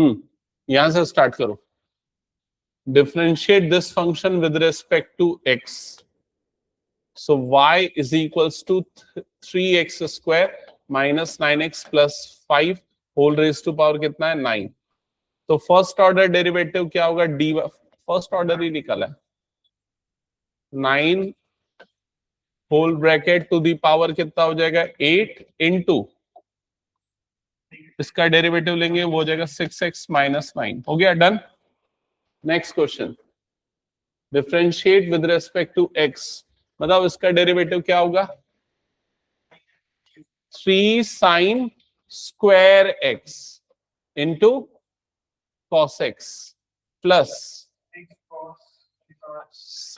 यहां से स्टार्ट करो. Differentiate this function with respect to x. So y is equals to 3x square minus 9x plus 5 whole raised to power कितना है 9. तो first order derivative क्या होगा dy, first order ही निकला है 9 whole bracket to the power कितना हो जाएगा 8 इंटू इसका डेरिवेटिव लेंगे वो हो जाएगा 6x माइनस 9. हो गया done. Next question. Differentiate with respect to x. मतलब इसका डेरिवेटिव क्या होगा 3 sin square x into cos x plus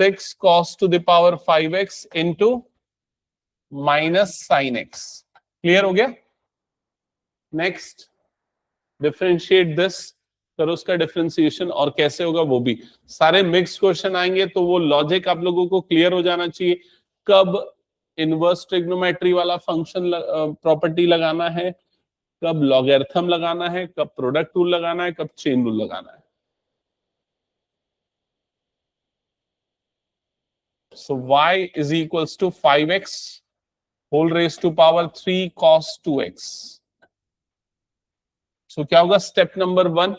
6 cos to the power 5x into minus sin x. Clear हो गया. नेक्स्ट. Differentiate this. करो उसका डिफरेंशिएशन और कैसे होगा वो भी. सारे मिक्स क्वेश्चन आएंगे तो वो लॉजिक आप लोगों को क्लियर हो जाना चाहिए. कब इनवर्स ट्रिग्नोमेट्री वाला फंक्शन प्रॉपर्टी लगाना है, कब लॉगरिथम लगाना है, कब प्रोडक्ट रूल लगाना है, कब चेन रूल लगाना है. So y is equals to 5x whole raised to power 3 cos 2x. So क्या होगा स्टेप नंबर 1.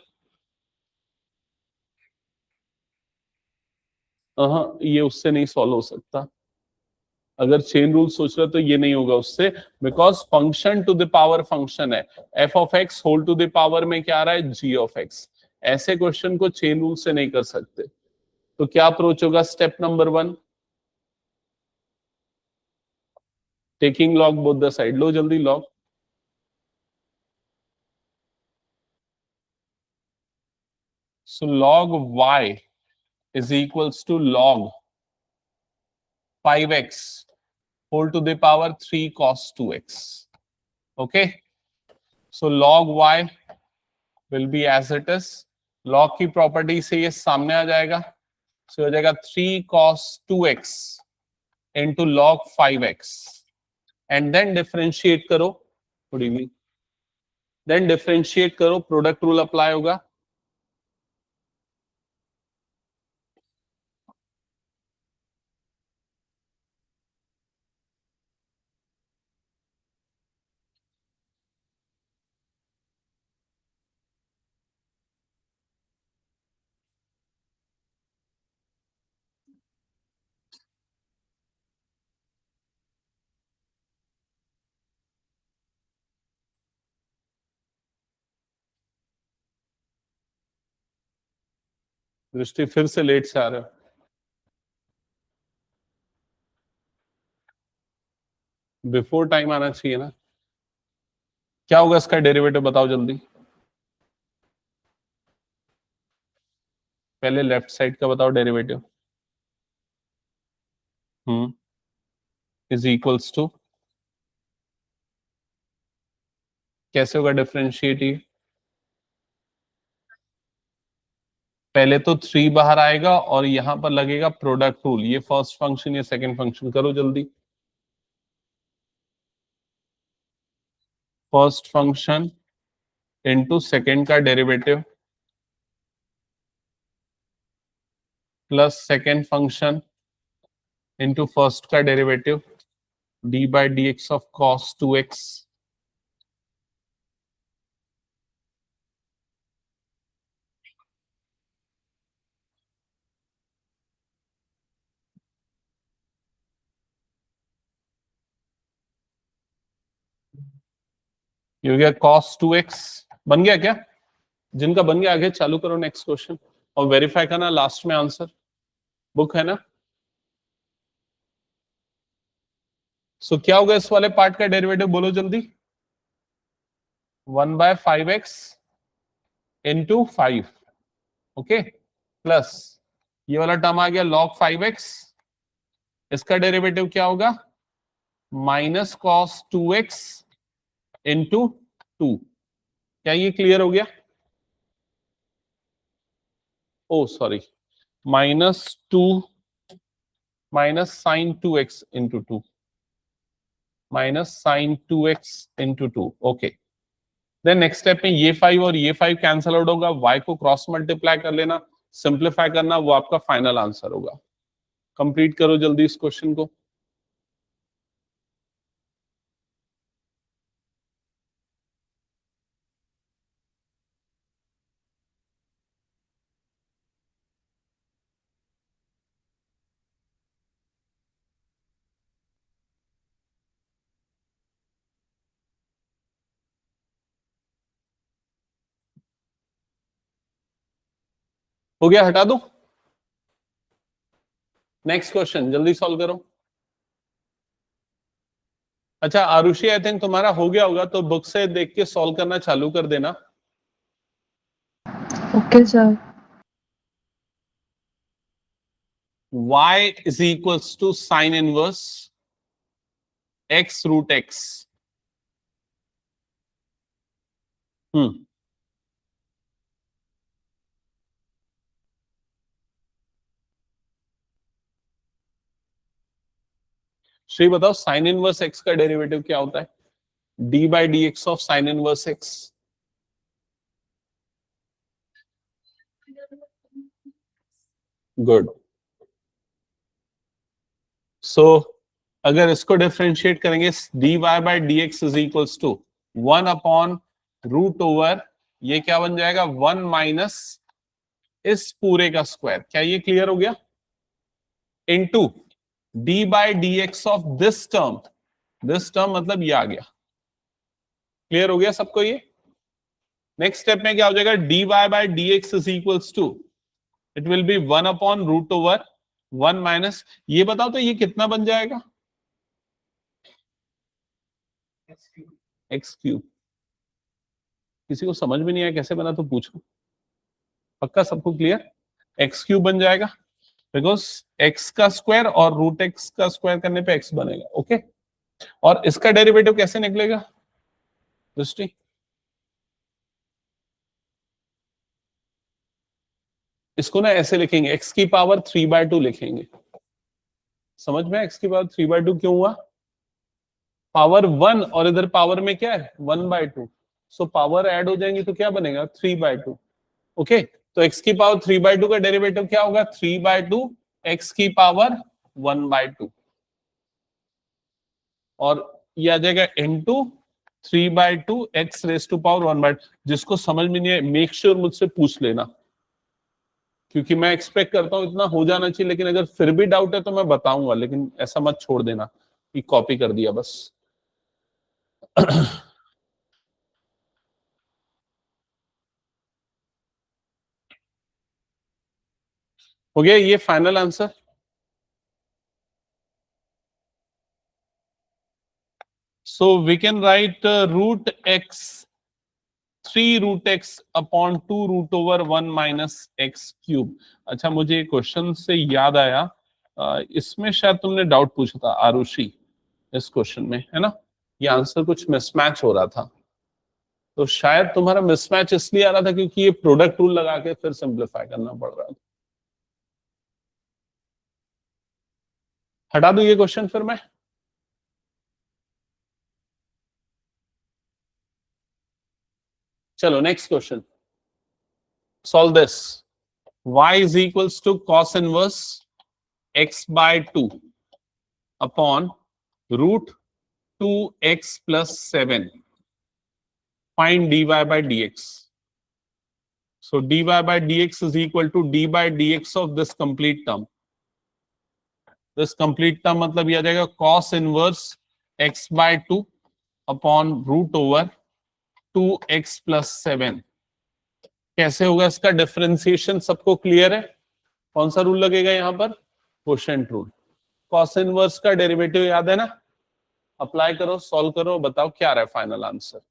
ये उससे नहीं सॉल्व हो सकता. अगर चेन रूल सोच रहे हो तो ये नहीं होगा उससे, because function to the power function है. F of x whole to the power में क्या आ रहा है जी ऑफ एक्स. ऐसे क्वेश्चन को चेन रूल से नहीं कर सकते. तो क्या अप्रोच होगा step number 1. Taking log both the side. लो जल्दी log. So log y is equals to log 5x whole to the power 3 cos 2x. Okay, so log y will be as it is. log की property से ये सामने आ जाएगा. so हो जाएगा 3 cos 2x into log 5x and then differentiate करो. Good evening. then differentiate करो. Product rule apply होगा. दृष्टि फिर से लेट से आ रहे हो. बिफोर टाइम आना चाहिए ना. क्या होगा इसका डेरिवेटिव बताओ जल्दी. पहले लेफ्ट साइड का बताओ डेरिवेटिव. इज इक्वल्स टू कैसे होगा डिफरेंशिएट. ये पहले तो 3 बाहर आएगा और यहां पर लगेगा प्रोडक्ट रूल. ये फर्स्ट फंक्शन, ये सेकंड फंक्शन. करो जल्दी. फर्स्ट फंक्शन इनटू सेकंड का derivative plus second function into first का derivative d by d x of cos 2x. ये हो गया cos 2x. बन गया क्या? जिनका बन गया आगे चालू करो नेक्स्ट क्वेश्चन और वेरीफाई करना लास्ट में आंसर. बुक है ना. सो क्या होगा इस वाले पार्ट का डेरिवेटिव बोलो जल्दी. 1/5x into 5. ओके, प्लस ये वाला टर्म आ गया log 5x. इसका डेरिवेटिव क्या होगा माइनस cos 2x इंटू 2. क्या ये क्लियर हो गया? Oh sorry, -2 minus sin 2x into 2 minus sin 2x into 2. Okay, then next step में ये 5 और ये 5 कैंसल आउट होगा, y को क्रॉस मल्टीप्लाई कर लेना, सिंप्लीफाई करना, वो आपका फाइनल आंसर होगा। कंप्लीट करो जल्दी इस क्वेश्चन को। हो गया, हटा दो। नेक्स्ट क्वेश्चन जल्दी सॉल्व करो। अच्छा आरुषि, आई थिंक तुम्हारा हो गया होगा, तो बुक से देख के सॉल्व करना चालू कर देना। Okay sir. y is equals to sin inverse x root x। Hmm, Shri बताओ साइन इनवर्स एक्स का डेरिवेटिव क्या होता है? D by d x of sine inverse x. Good. So अगर इसको डिफरेंशिएट करेंगे, d y by d x is equals to 1/√, ये क्या बन जाएगा? 1 माइनस इस पूरे का स्क्वायर। क्या ये क्लियर हो गया? Into d by d x of this term, this term मतलब ये आ गया। क्लियर हो गया सबको ये? नेक्स्ट स्टेप में क्या हो जाएगा? D y by d x is equals to, it will be 1/√, 1 minus, ये बताओ तो ये कितना बन जाएगा? X cube. किसी को समझ में नहीं आया कैसे बना तो पूछो। पक्का सबको क्लियर? एक्स क्यूब बन जाएगा, बिकॉज एक्स का स्क्वायर और रूट एक्स का स्क्वायर करने पे एक्स बनेगा। ओके, और इसका डेरिवेटिव कैसे निकलेगा दृष्टि? इसको ना ऐसे लिखेंगे, एक्स की पावर 3/2 लिखेंगे। समझ में? एक्स की पावर 3/2 क्यों हुआ? पावर 1 और इधर पावर में क्या है? 1/2। सो पावर ऐड हो जाएंगी तो क्या बनेगा? 3/2। ओके, तो एक्स की पावर 3/2 का डेरिवेटिव क्या होगा? 3/2 एक्स की पावर 1/2, और ये आ जाएगा into 3/2 x raise to power 1/2। जिसको समझ में नहीं है मेक श्योर मुझसे पूछ लेना, क्योंकि मैं एक्सपेक्ट करता हूं इतना हो जाना चाहिए, लेकिन अगर फिर भी डाउट है तो मैं बताऊंगा, लेकिन ऐसा मत छोड़ देना कि कॉपी कर दिया बस। हो गया ये final answer? So we can write root x 3√x upon 2√1 minus x cube. अच्छा मुझे क्वेश्चन से याद आया, इसमें शायद तुमने डाउट पूछा था आरुषि, इस क्वेश्चन में है ना, ये आंसर कुछ मिसमैच हो रहा था। तो शायद तुम्हारा मिसमैच इसलिए आ रहा था क्योंकि ये प्रोडक्ट रूल लगा के फिर सिंप्लीफाई करना पड़ रहा था। हटा दो ये क्वेश्चन फिर मैं। चलो next question, solve this. y is equals to cos inverse x by 2 upon root 2x plus 7. Find dy by dx. So dy by dx is equal to d by dx of this complete term. This complete term मतलब ये आ जाएगा cos inverse x by 2 upon root over 2x plus 7। कैसे होगा इसका differentiation? सबको clear है? कौन सा रूल लगेगा यहाँ पर? Quotient rule. cos इनवर्स का डेरिवेटिव याद है ना? अप्लाई करो, सॉल्व करो, बताओ क्या आ रहा है फाइनल आंसर।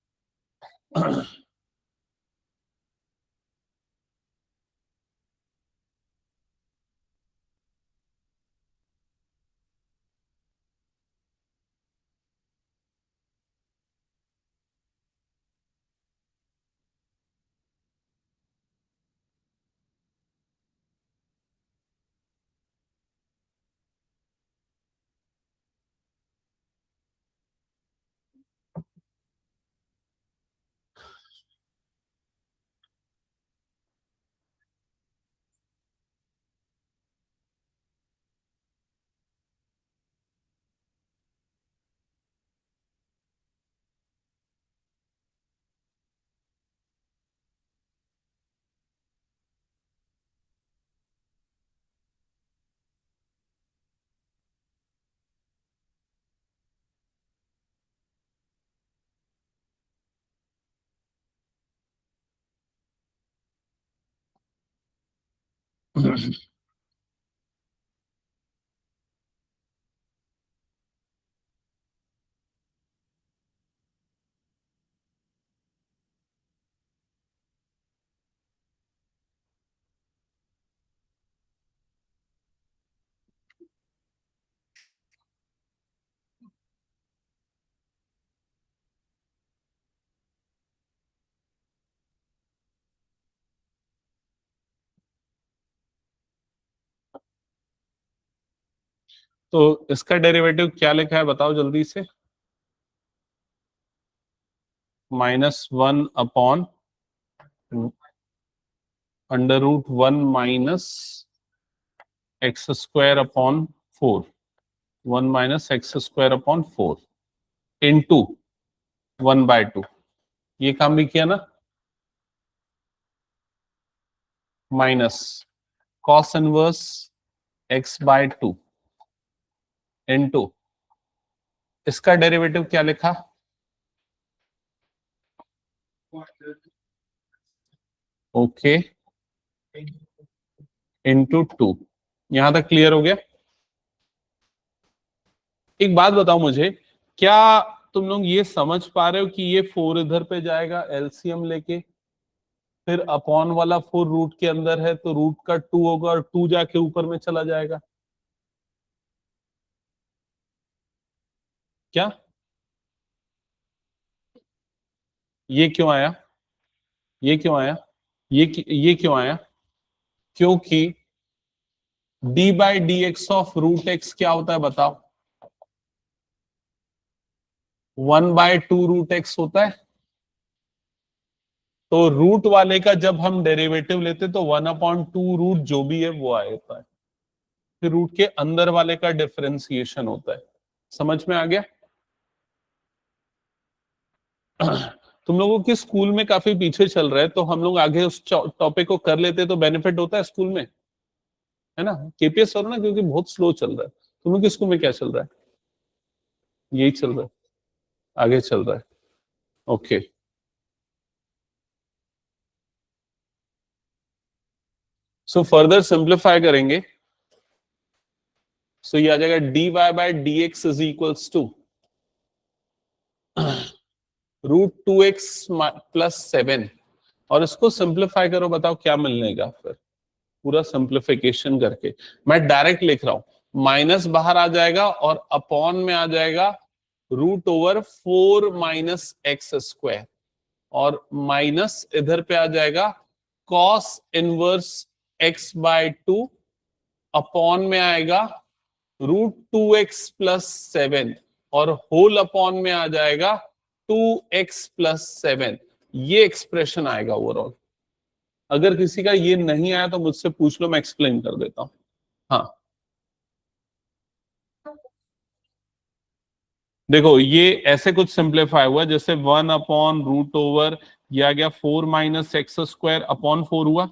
तो इसका डेरिवेटिव क्या लिखा है बताओ जल्दी से। -1 upon √1 - x square upon 4, 1 - x square upon 4 into 1/2। ये काम भी किया ना। Minus cos inverse x/2 into इसका डेरिवेटिव क्या लिखा, ओके, इंटू 2। यहां तक क्लियर हो गया। एक बात बताओ मुझे, क्या तुम लोग ये समझ पा रहे हो कि ये 4 इधर पे जाएगा एलसीएम लेके, फिर अपॉन वाला 4 रूट के अंदर है तो रूट का 2 होगा और 2 जाके ऊपर में चला जाएगा। क्या ये क्यों आया, ये क्यों आया, ये क्यों आया? क्योंकि d/dx ऑफ √x क्या होता है बताओ? 1/2 √x होता है। तो रूट वाले का जब हम डेरिवेटिव लेते तो 1/2 रूट जो भी है वो आता है, फिर रूट के अंदर वाले का डिफरेंशिएशन होता है। समझ में आ गया? तुम लोगों के स्कूल में काफी पीछे चल रहा है, तो हम लोग आगे उस टॉपिक को कर लेते तो बेनिफिट होता है स्कूल में, है ना। केपीएस और ना, क्योंकि बहुत स्लो चल रहा है। तुम लोग के स्कूल में क्या चल रहा है? यही चल रहा है, आगे चल रहा है। ओके, सो फर्दर सिंप्लीफाई करेंगे। सो ये आ जाएगा dy/dx is equals to √2x + 7। और इसको सिंप्लीफाई करो, बताओ क्या मिलने का फिर। पूरा सिंप्लीफिकेशन करके मैं डायरेक्ट लिख रहा हूं, माइनस बाहर आ जाएगा और अपॉन में आ जाएगा √4 - एक्स स्क्वायर, और माइनस इधर पे आ जाएगा कॉस इनवर्स x/2, अपॉन में आएगा √2x + 7, और होल अपॉन में आ जाएगा 2x + 7। ये एक्सप्रेशन आएगा ओवरऑल। अगर किसी का ये नहीं आया तो मुझसे पूछ लो, मैं एक्सप्लेन कर देता हूं। हाँ देखो, ये ऐसे कुछ सिंप्लीफाई हुआ, जैसे 1/√, ये आ गया 4 - एक्स स्क्वायर अपॉन 4 हुआ।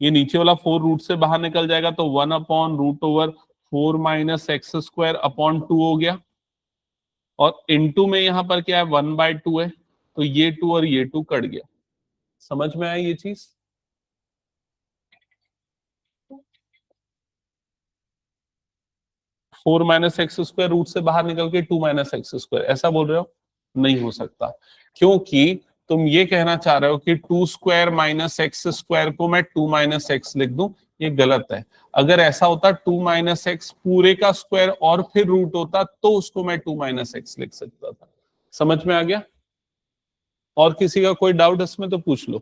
ये नीचे वाला 4 रूट से बाहर निकल जाएगा तो 1/√4 - एक्स स्क्वायर अपॉन 2 हो गया। और इनटू में यहां पर क्या है, 1/2 है, तो ये 2 और ये 2 कट गया। समझ में आई ये चीज? 4 - एक्स स्क्वायर रूट से बाहर निकल के 2 - एक्स स्क्वायर, ऐसा बोल रहे हो? नहीं हो सकता, क्योंकि तुम ये कहना चाह रहे हो कि 2² - एक्स स्क्वायर को मैं 2 - एक्स लिख दूं, ये गलत है। अगर ऐसा होता 2 - एक्स पूरे का स्क्वायर और फिर रूट होता तो उसको मैं 2 - एक्स लिख सकता था। समझ में आ गया? और किसी का कोई डाउट इसमें तो पूछ लो।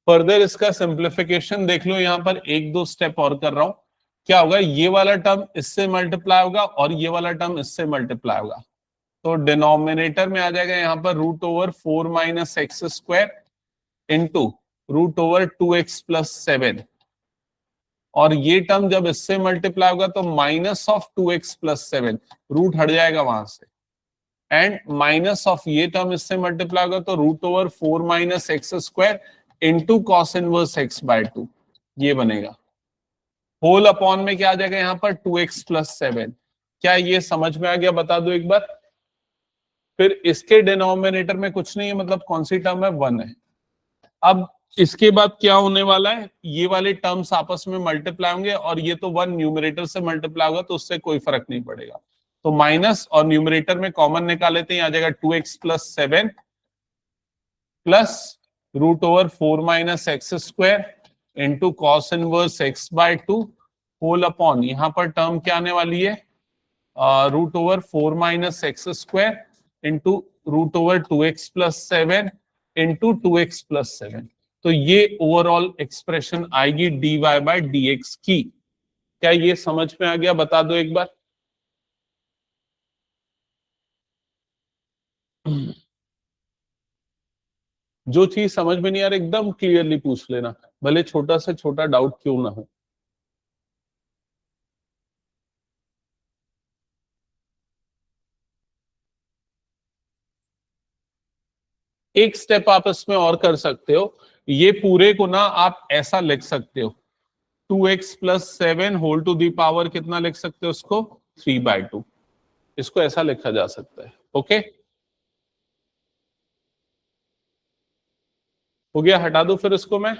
फर्दर इसका सिंप्लीफिकेशन देख लो, यहां पर एक दो स्टेप और कर रहा हूं। क्या होगा, ये वाला टर्म इससे मल्टीप्लाई होगा और ये वाला टर्म इससे मल्टीप्लाई होगा, तो डिनोमिनेटर में आ जाएगा यहां पर √4 - एक्स स्क्वायर इंटू √2x + 7। और ये टर्म जब इससे मल्टीप्लाई होगा तो -2x + 7, रूट हट जाएगा वहां से, एंड माइनस ऑफ ये टर्म इससे मल्टीप्लाई होगा तो √4 - x square into cos inverse x/2, ये बनेगा। होल अपॉन में क्या आ जाएगा यहां पर 2x + 7। क्या ये समझ में आ गया? बता दो एक बार। फिर इसके डिनोमिनेटर में कुछ नहीं है, मतलब कौन सी टर्म है? 1 है। अब इसके बाद क्या होने वाला है, ये वाले टर्म्स आपस में मल्टीप्लाई होंगे और ये तो 1 न्यूमरेटर से मल्टीप्लाई होगा तो उससे कोई फर्क नहीं पड़ेगा। तो माइनस और न्यूमरेटर में कॉमन निकाल लेते हैं, आ जाएगा 2x plus 7 plus root over 4 minus x square into cos inverse x by 2 whole upon, यहां पर टर्म क्या आने वाली है, root over 4 minus x square into root over 2x plus 7 into 2x plus 7। तो ये ओवरऑल एक्सप्रेशन आएगी dy by dx की। क्या ये समझ में आ गया? बता दो एक बार। जो चीज समझ में नहीं आ रही एकदम क्लियरली पूछ लेना, भले छोटा से छोटा डाउट क्यों ना हो। एक स्टेप आप इसमें और कर सकते हो, ये पूरे को ना आप ऐसा लिख सकते हो, 2x plus 7 whole to the power कितना लिख सकते हो उसको, 3/2। इसको ऐसा लिखा जा सकता है। ओके, हो गया, हटा दो फिर इसको मैं।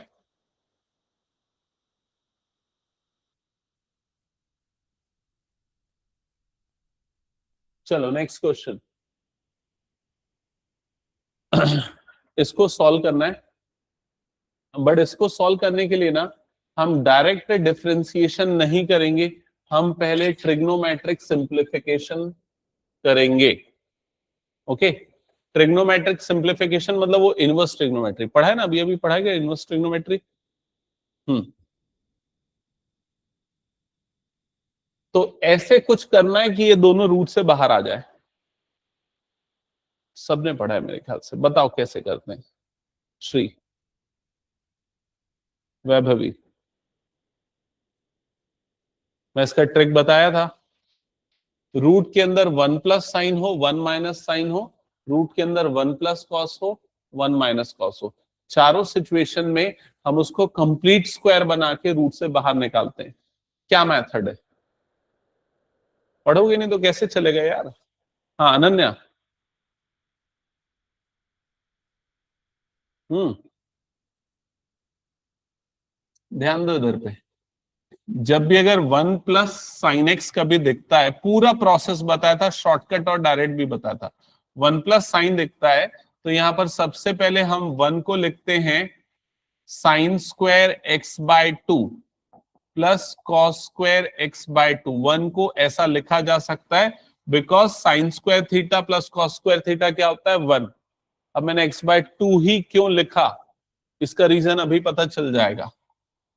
चलो नेक्स्ट क्वेश्चन। इसको सॉल्व करना है, बट इसको सॉल्व करने के लिए ना हम डायरेक्ट डिफरेंशिएशन नहीं करेंगे, हम पहले ट्रिग्नोमेट्रिक सिंप्लीफिकेशन करेंगे। ओके, ट्रिग्नोमेट्रिक सिंप्लीफिकेशन मतलब वो इनवर्स ट्रिग्नोमेट्री पढ़ा है ना, अभी अभी पढ़ा गया इनवर्स ट्रिग्नोमेट्री। हम्म, तो ऐसे कुछ करना है कि ये दोनों रूट से बाहर आ जाए। सबने पढ़ा है मेरे ख्याल से, बताओ कैसे करते हैं? श्री, वैभवी, मैं इसका ट्रिक बताया था। रूट के अंदर 1 प्लस साइन हो, 1 माइनस साइन हो, रूट के अंदर 1 प्लस कॉस हो, 1 माइनस कॉस हो, चारों सिचुएशन में हम उसको कंप्लीट स्क्वायर बना के रूट से बाहर निकालते हैं। क्या मेथड है? पढ़ोगे नहीं तो कैसे चलेगा यार। हाँ अनन्या। हम्म, ध्यान दो इधर पे। जब भी अगर 1 प्लस साइन एक्स कभी दिखता है, पूरा प्रोसेस बताया था, शॉर्टकट और डायरेक्ट भी बताया था। 1 प्लस साइन दिखता है तो यहां पर सबसे पहले हम 1 को लिखते हैं sine square x by 2 plus cos square x by 2। 1 को ऐसा लिखा जा सकता है because sine square theta plus cos square theta क्या होता है, 1। अब मैंने एक्स बाय 2 ही क्यों लिखा, इसका रीजन अभी पता चल जाएगा।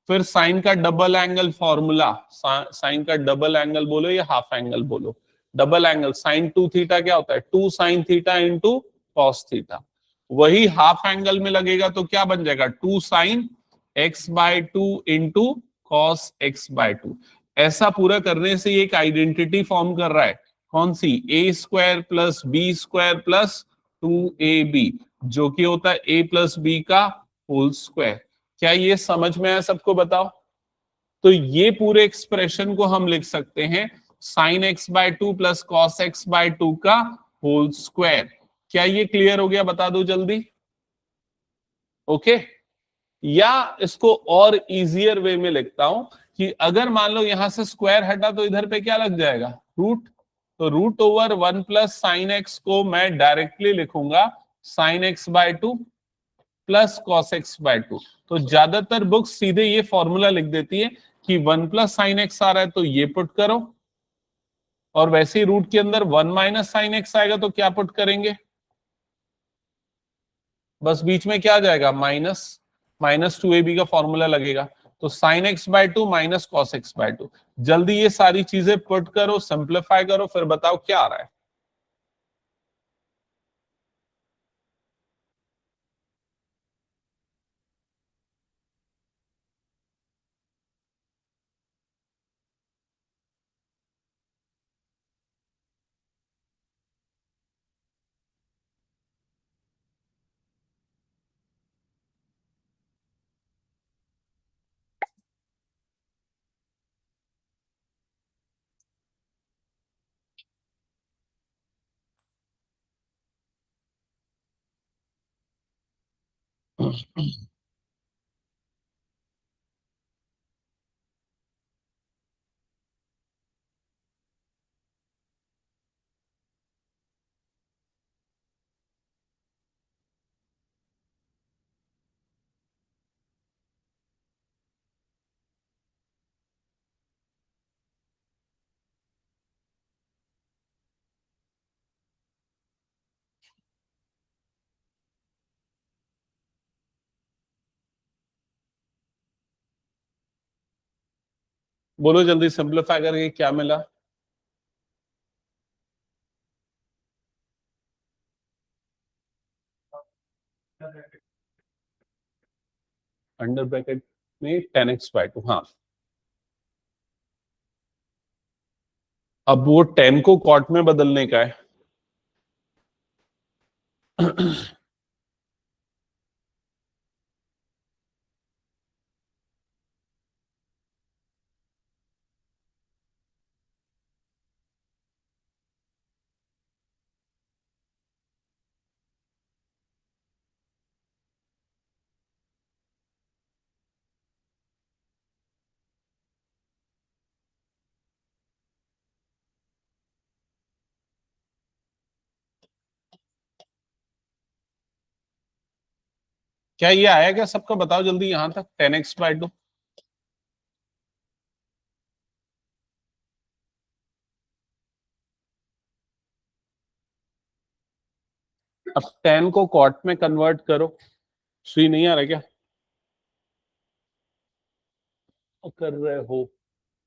फिर साइन का डबल एंगल फॉर्मूला, साइन का डबल एंगल बोलो या हाफ एंगल बोलो, डबल एंगल साइन 2 थीटा क्या होता है, 2 sine theta into cos theta. वही हाफ एंगल में लगेगा तो क्या बन जाएगा, 2 sine x by 2 into cos x by 2। ऐसा पूरा करने से ये एक आइडेंटिटी फॉर्म कर रहा है, कौन सी, a square plus b square plus 2ab, जो कि होता है a प्लस बी का होल स्क्वायर। क्या ये समझ में आया सबको? बताओ। तो ये पूरे एक्सप्रेशन को हम लिख सकते हैं sine x by 2 plus cos x by 2 का होल स्क्वायर। क्या ये क्लियर हो गया? बता दो जल्दी। ओके, या इसको और इजियर वे में लिखता हूं कि अगर मान लो यहां से स्क्वायर हटा तो इधर पे क्या लग जाएगा, रूट। तो root over 1 plus sine x को मैं डायरेक्टली लिखूंगा sine x by 2 plus cos x by 2। तो ज्यादातर बुक्स सीधे ये फॉर्मूला लिख देती है कि 1 प्लस साइन एक्स आ रहा है तो ये पुट करो, और वैसे ही रूट के अंदर 1 माइनस साइन एक्स आएगा तो क्या पुट करेंगे, बस बीच में क्या आ जाएगा, माइनस, माइनस 2ab का फॉर्मूला लगेगा। तो sine x by 2 minus cos x by 2। जल्दी ये सारी चीजें पुट करो, सिंप्लीफाई करो, फिर बताओ क्या आ रहा है। बोलो जल्दी, सिंप्लीफाई करके क्या मिला? अंडर ब्रैकेट में 10x/2, हाँ। अब वो 10 को कॉट में बदलने का है। क्या ये आया क्या सबका? बताओ जल्दी यहां तक, 10x/2। अब 10 को कॉट में कन्वर्ट करो। सुई नहीं आ रहा क्या? कर रहे हो?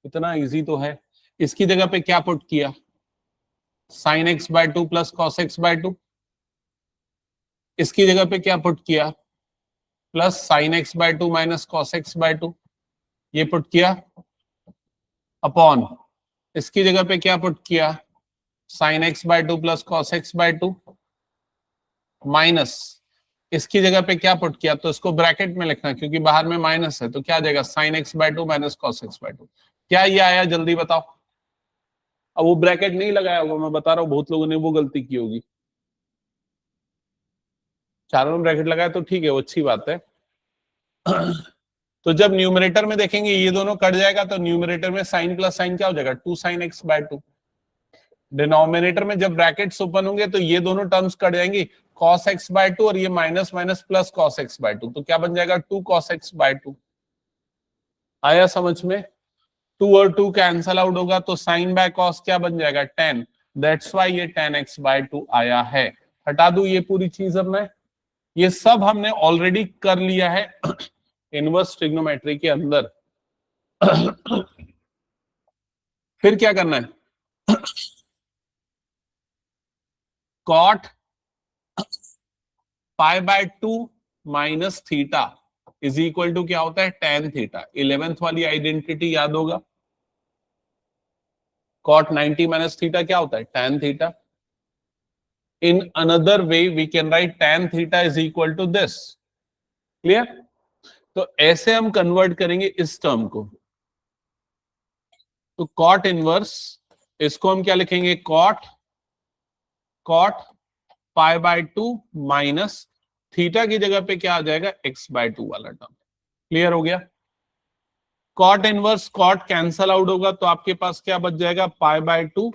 इतना इजी तो है। इसकी जगह पे क्या पुट किया? sin x/2 plus cos x/2। इसकी जगह पे क्या पुट किया? Plus sin x/2 minus cos x/2। ये पुट किया अपॉन, इसकी जगह पे क्या पुट किया? sin x/2 plus cos x/2 minus, इसकी जगह पे क्या पुट किया? तो इसको ब्रैकेट में लिखना क्योंकि बाहर में माइनस है, तो क्या आ जाएगा? sin x/2 minus cos x/2। क्या ये आया जल्दी बताओ? अब वो ब्रैकेट नहीं लगाया होगा, मैं बता रहा हूँ, बहुत लोगों ने वो गलती की होगी। चारों में ब्रैकेट लगाया तो ठीक है, वो अच्छी बात है। तो जब न्यूमरेटर में देखेंगे ये दोनों कट जाएगा, तो न्यूमरेटर में साइन प्लस साइन क्या हो जाएगा? 2 sin x/2। डिनोमिनेटर में जब ब्रैकेट्स ओपन होंगे तो ये दोनों टर्म्स कट जाएंगी, cos x/2 और ये minus minus plus cos x/2, तो क्या बन जाएगा? 2 cos x/2। आया समझ में? 2 और 2 कैंसल आउट होगा तो साइन बाय कॉस क्या बन जाएगा? 10। दैट्स वाई ये 10x/2 आया है। हटा दू ये पूरी चीज अब मैं। ये सब हमने ऑलरेडी कर लिया है इनवर्स ट्रिग्नोमेट्री के अंदर। फिर क्या करना है? Cot π/2 minus theta is equal to क्या होता है? tan theta. 11th वाली आइडेंटिटी याद होगा, cot 90 माइनस थीटा क्या होता है? tan theta. In another way we can write tan theta is equal to this. Clear? तो ऐसे हम कन्वर्ट करेंगे इस टर्म को। तो कॉट इनवर्स, इसको हम क्या लिखेंगे? कॉट कॉट π/2 माइनस थीटा की जगह पे क्या आ जाएगा? x/2 वाला टर्म। क्लियर हो गया? Cot inverse cot cancel out होगा तो आपके पास क्या बच जाएगा? π/2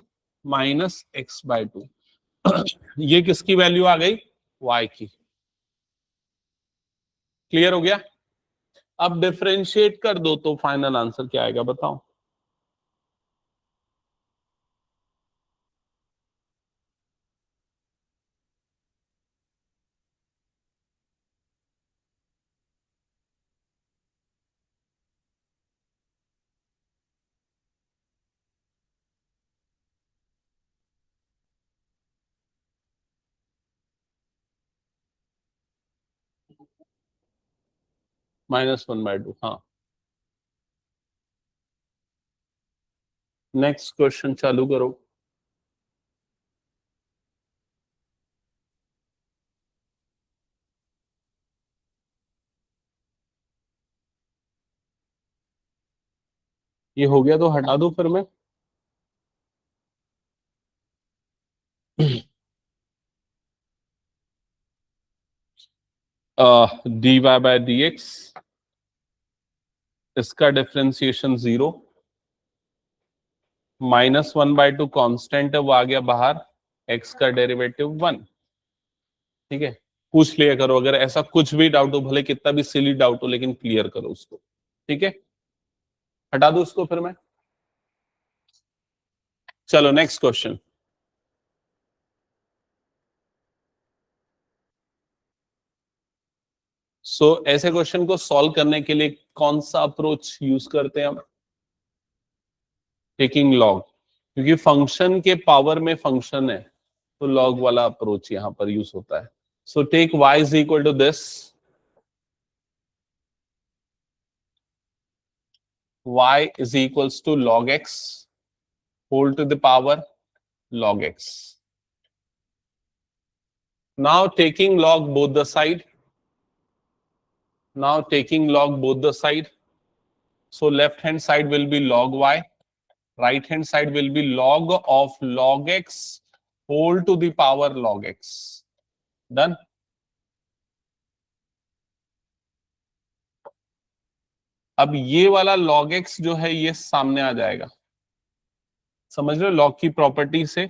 माइनस x/2। ये किसकी वैल्यू आ गई? y की। क्लियर हो गया? अब डिफरेंशिएट कर दो तो फाइनल आंसर क्या आएगा बताओ? -1/2, हाँ। नेक्स्ट क्वेश्चन चालू करो। ये हो गया तो हटा दो फिर मैं। dy बाय dx, इसका डिफरेंशिएशन 0, -1/2 कांस्टेंट है वो आ गया बाहर, x का डेरिवेटिव 1। ठीक है, पूछ लिया करो अगर ऐसा कुछ भी डाउट हो, भले कितना भी सिली डाउट हो, लेकिन क्लियर करो उसको। ठीक है, हटा दो उसको फिर मैं। चलो नेक्स्ट क्वेश्चन। ऐसे क्वेश्चन को सॉल्व करने के लिए कौन सा अप्रोच यूज करते हैं हम? टेकिंग लॉग, क्योंकि फंक्शन के पावर में फंक्शन है, तो लॉग वाला अप्रोच यहां पर यूज होता है। So take y is equal to this, y is equals to log x whole to the power log x. Now taking log both the side. Now taking log both the side. So left hand side will be log y. Right hand side will be log of log x whole to the power log x. Done. अब ये वाला log x जो है ये सामने आ जाएगा, समझ रहे हो log की प्रॉपर्टी से।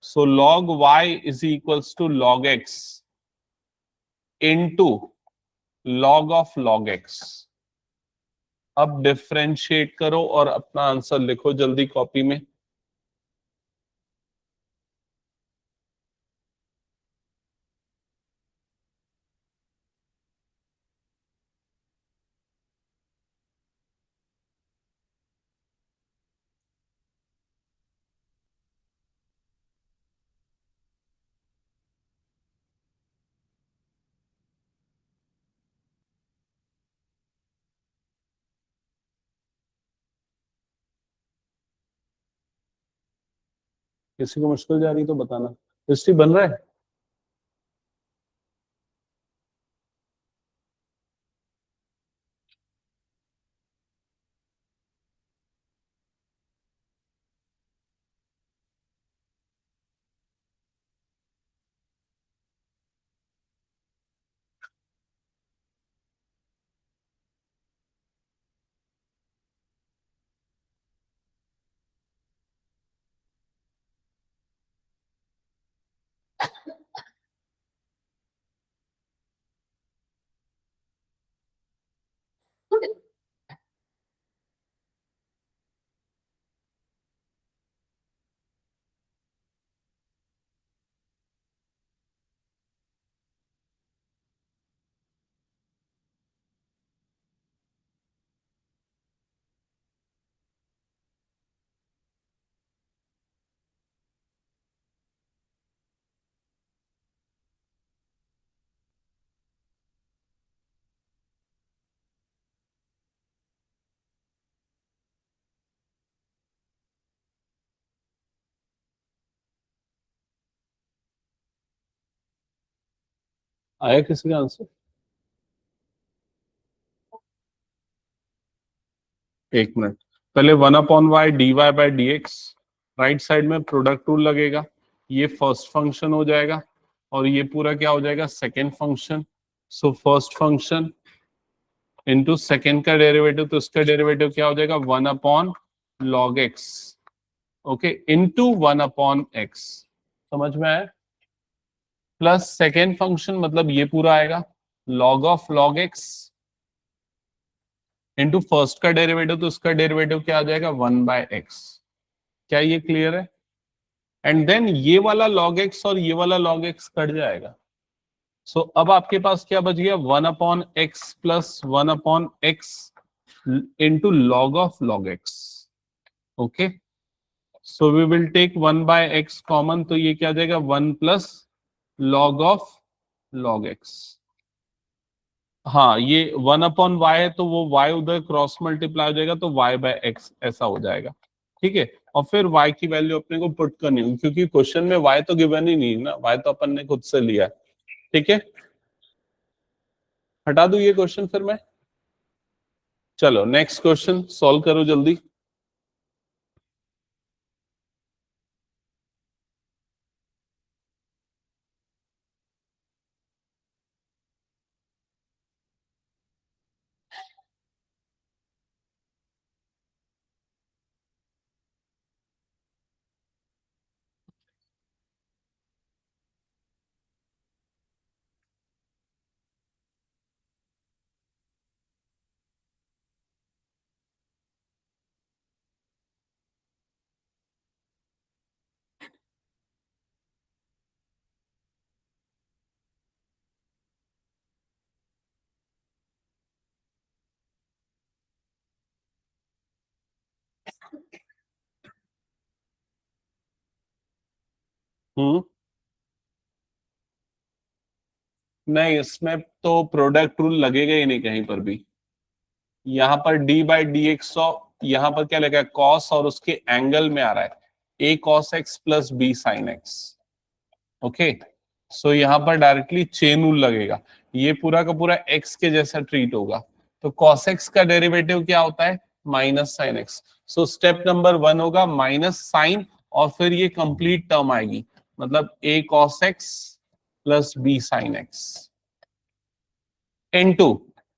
So log y is equals to log x into log of log x। अब डिफरेंशिएट करो और अपना आंसर लिखो जल्दी कॉपी में। किसी को मुश्किल जा रही तो बताना। हिस्ट्री बन रहा है? आया किसी का आंसर? एक मिनट, पहले 1/y dy/dx, राइट साइड में प्रोडक्ट रूल लगेगा, ये फर्स्ट फंक्शन हो जाएगा और ये पूरा क्या हो जाएगा, second function. So first function into second का डेरिवेटिव, तो इसका डेरिवेटिव क्या हो जाएगा, 1/log x, okay, into 1/x। समझ में आया? प्लस सेकेंड फंक्शन मतलब ये पूरा आएगा, log of log x into first का डेरिवेटिव, तो उसका डेरिवेटिव क्या आ जाएगा, 1/x। क्या ये क्लियर है? एंड देन ये वाला log x और ये वाला log x कट जाएगा। सो अब आपके पास क्या बच गया, 1/x प्लस 1/x into log of log x। Okay, so we will take 1/x common, तो ये क्या आ जाएगा, 1 plus log of log x। हाँ, ये 1/y है तो वो y उधर क्रॉस मल्टीप्लाई हो जाएगा, तो y/x ऐसा हो जाएगा। ठीक है, और फिर y की वैल्यू अपने को पुट करनी होगी, क्योंकि क्वेश्चन में y तो गिवन ही नहीं है ना, y तो अपन ने खुद से लिया है। ठीक है, हटा दू ये क्वेश्चन फिर मैं। चलो नेक्स्ट क्वेश्चन सॉल्व करो जल्दी। हम्म, नहीं इसमें तो प्रोडक्ट रूल लगेगा ही नहीं कहीं पर भी। यहाँ पर डी बाई डी एक्स, यहाँ पर क्या लगा है, कॉस और उसके एंगल में आ रहा है a cos x plus b sine x. Okay, so यहाँ पर डायरेक्टली चेन रूल लगेगा, ये पूरा का पूरा एक्स के जैसा ट्रीट होगा। तो कॉस एक्स का डेरिवेटिव क्या होता है, minus sine x. So step number 1 होगा माइनस साइन, और फिर ये कंप्लीट टर्म आएगी, मतलब a cos x plus b sine x into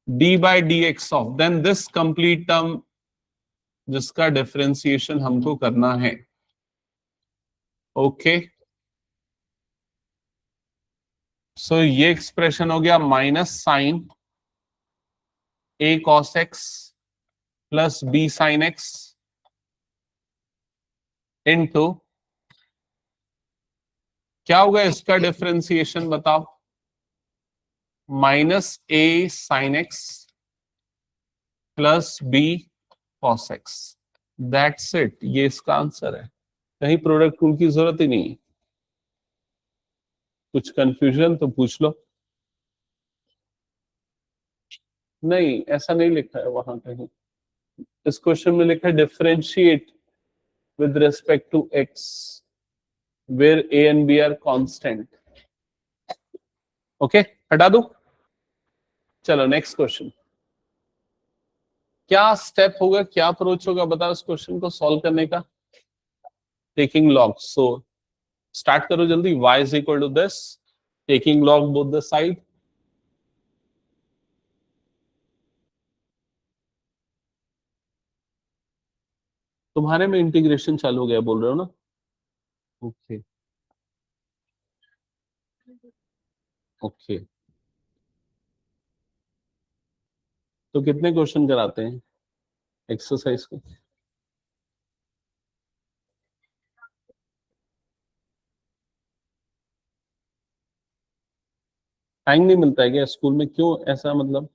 d by d x of then this complete term जिसका डिफरेंशिएशन हमको करना है। ओके, सो ये एक्सप्रेशन हो गया minus sine a cos x plus b sine x into, क्या होगा इसका डिफरेंशिएशन बताओ, minus a sine x plus b cos x. That's it, ये इसका आंसर है, कहीं प्रोडक्ट रूल की जरूरत ही नहीं है। कुछ कंफ्यूजन तो पूछ लो। नहीं ऐसा नहीं लिखा है वहां कहीं, इस क्वेश्चन में लिखा है differentiate with respect to x where a and b are constant। Okay, हटा दो। चलो नेक्स्ट क्वेश्चन, क्या स्टेप होगा, क्या अप्रोच होगा बताओ इस क्वेश्चन को सॉल्व करने का। टेकिंग लॉग, सो स्टार्ट करो जल्दी। y is equal to this, taking log both the side. तुम्हारे में इंटीग्रेशन चालू हो गया बोल रहे हो ना। ओके ओके, तो कितने क्वेश्चन कराते हैं एक्सरसाइज को। टाइम नहीं मिलता है क्या स्कूल में, क्यों ऐसा मतलब।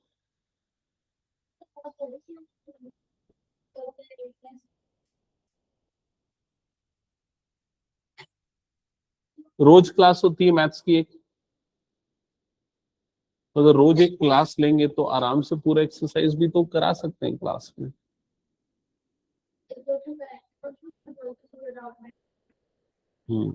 रोज क्लास होती है मैथ्स की एक, तो अगर रोज एक क्लास लेंगे तो आराम से पूरा एक्सरसाइज भी तो करा सकते हैं क्लास में। Hmm,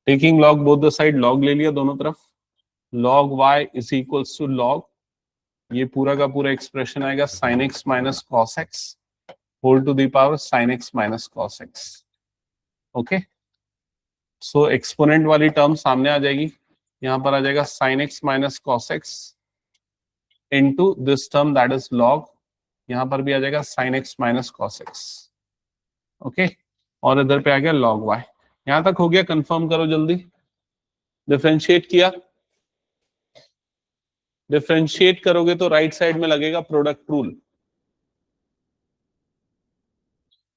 taking log both the side, log ले लिया दोनों तरफ, log y is equals to log, ये पूरा का पूरा एक्सप्रेशन आएगा sine x minus cos x whole to the power sine x minus cos x. Okay, so exponent वाली टर्म सामने आ जाएगी, यहां पर आ जाएगा sine x minus cos x into this term that is log, यहां पर भी आ जाएगा sine x minus cos x. Okay, और इधर पे आ गया लॉग वाई। यहां तक हो गया, कंफर्म करो जल्दी। डिफरेंशिएट किया, डिफरेंशिएट करोगे तो राइट साइड में लगेगा प्रोडक्ट रूल,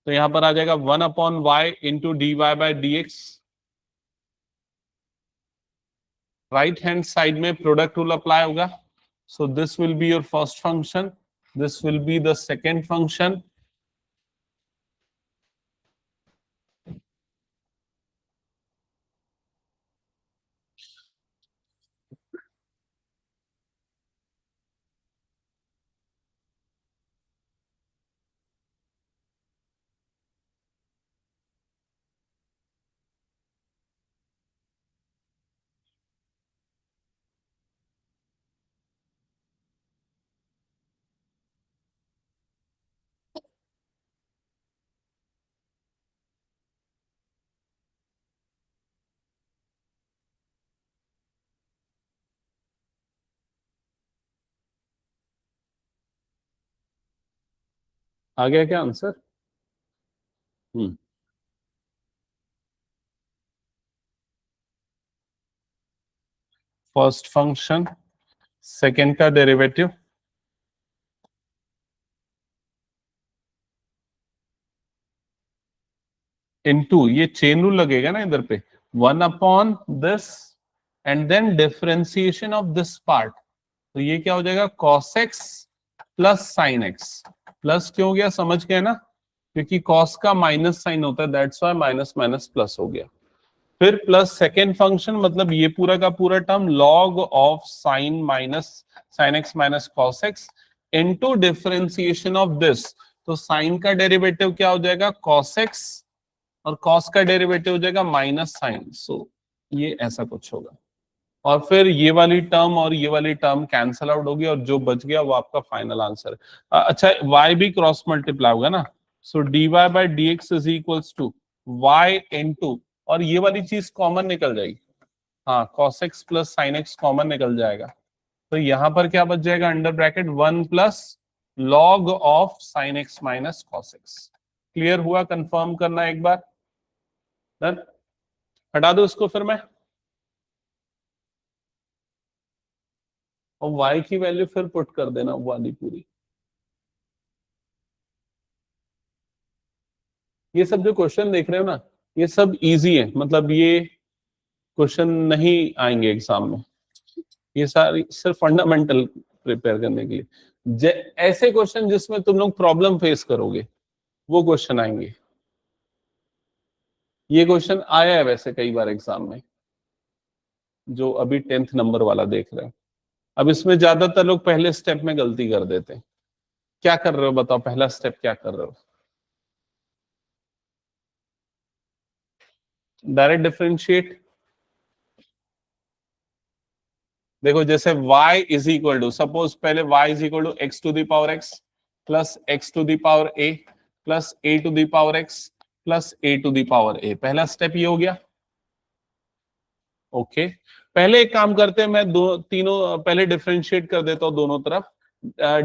तो यहां पर आ जाएगा 1/y into d y by d x. Right hand side में प्रोडक्ट रूल अप्लाई होगा, so this will be your first function, this will be the second function. आ गया क्या आंसर? फर्स्ट फंक्शन सेकेंड का डेरिवेटिव इनटू, ये chain rule लगेगा ना इधर पे, 1/this and then differentiation of this part, तो ये क्या हो जाएगा cos x plus sine x. Plus क्यों हो गया, समझ गए ना, क्योंकि cos का माइनस साइन होता है, that's why minus minus plus हो गया। फिर प्लस सेकेंड फंक्शन, मतलब ये पूरा का पूरा term log of sine minus sign x minus cos x into differentiation of this, तो साइन का डेरिवेटिव क्या हो जाएगा cos x और cos का डेरिवेटिव हो जाएगा माइनस साइन, सो ये ऐसा कुछ होगा। और फिर ये वाली टर्म और ये वाली टर्म कैंसल आउट होगी और जो बच गया वो आपका फाइनल आंसर है। अच्छा, y भी क्रॉस मल्टीप्लाई होगा ना, so dy by d x is equals to y into, और ये वाली चीज कॉमन निकल जाएगी, हाँ cos x plus sine x common निकल जाएगा, तो यहां पर क्या बच जाएगा under bracket 1 plus log of sine x minus cos x. Clear हुआ? कंफर्म करना एक बार, डन। हटा दो इसको फिर मैं, और y की वैल्यू फिर पुट कर देना वाली पूरी। ये सब जो क्वेश्चन देख रहे हो ना, ये सब इजी है, मतलब ये क्वेश्चन नहीं आएंगे एग्जाम में, ये सारी सिर्फ फंडामेंटल प्रिपेयर करने के लिए। ऐसे क्वेश्चन जिसमें तुम लोग प्रॉब्लम फेस करोगे वो क्वेश्चन आएंगे। ये क्वेश्चन आया है वैसे कई बार एग्जाम में, जो अभी 10th नंबर वाला देख रहे हैं। अब इसमें ज्यादातर लोग पहले स्टेप में गलती कर देते हैं। क्या कर रहे हो बताओ, पहला स्टेप क्या कर रहे हो? Direct differentiate. देखो जैसे y is equal to, suppose पहले y is equal to x to the power x plus x to the power a plus a to the power x plus a to the power a, पहला step ये हो गया। Okay, पहले एक काम करते हैं, मैं दो तीनों पहले डिफरेंशिएट कर देता हूं दोनों तरफ,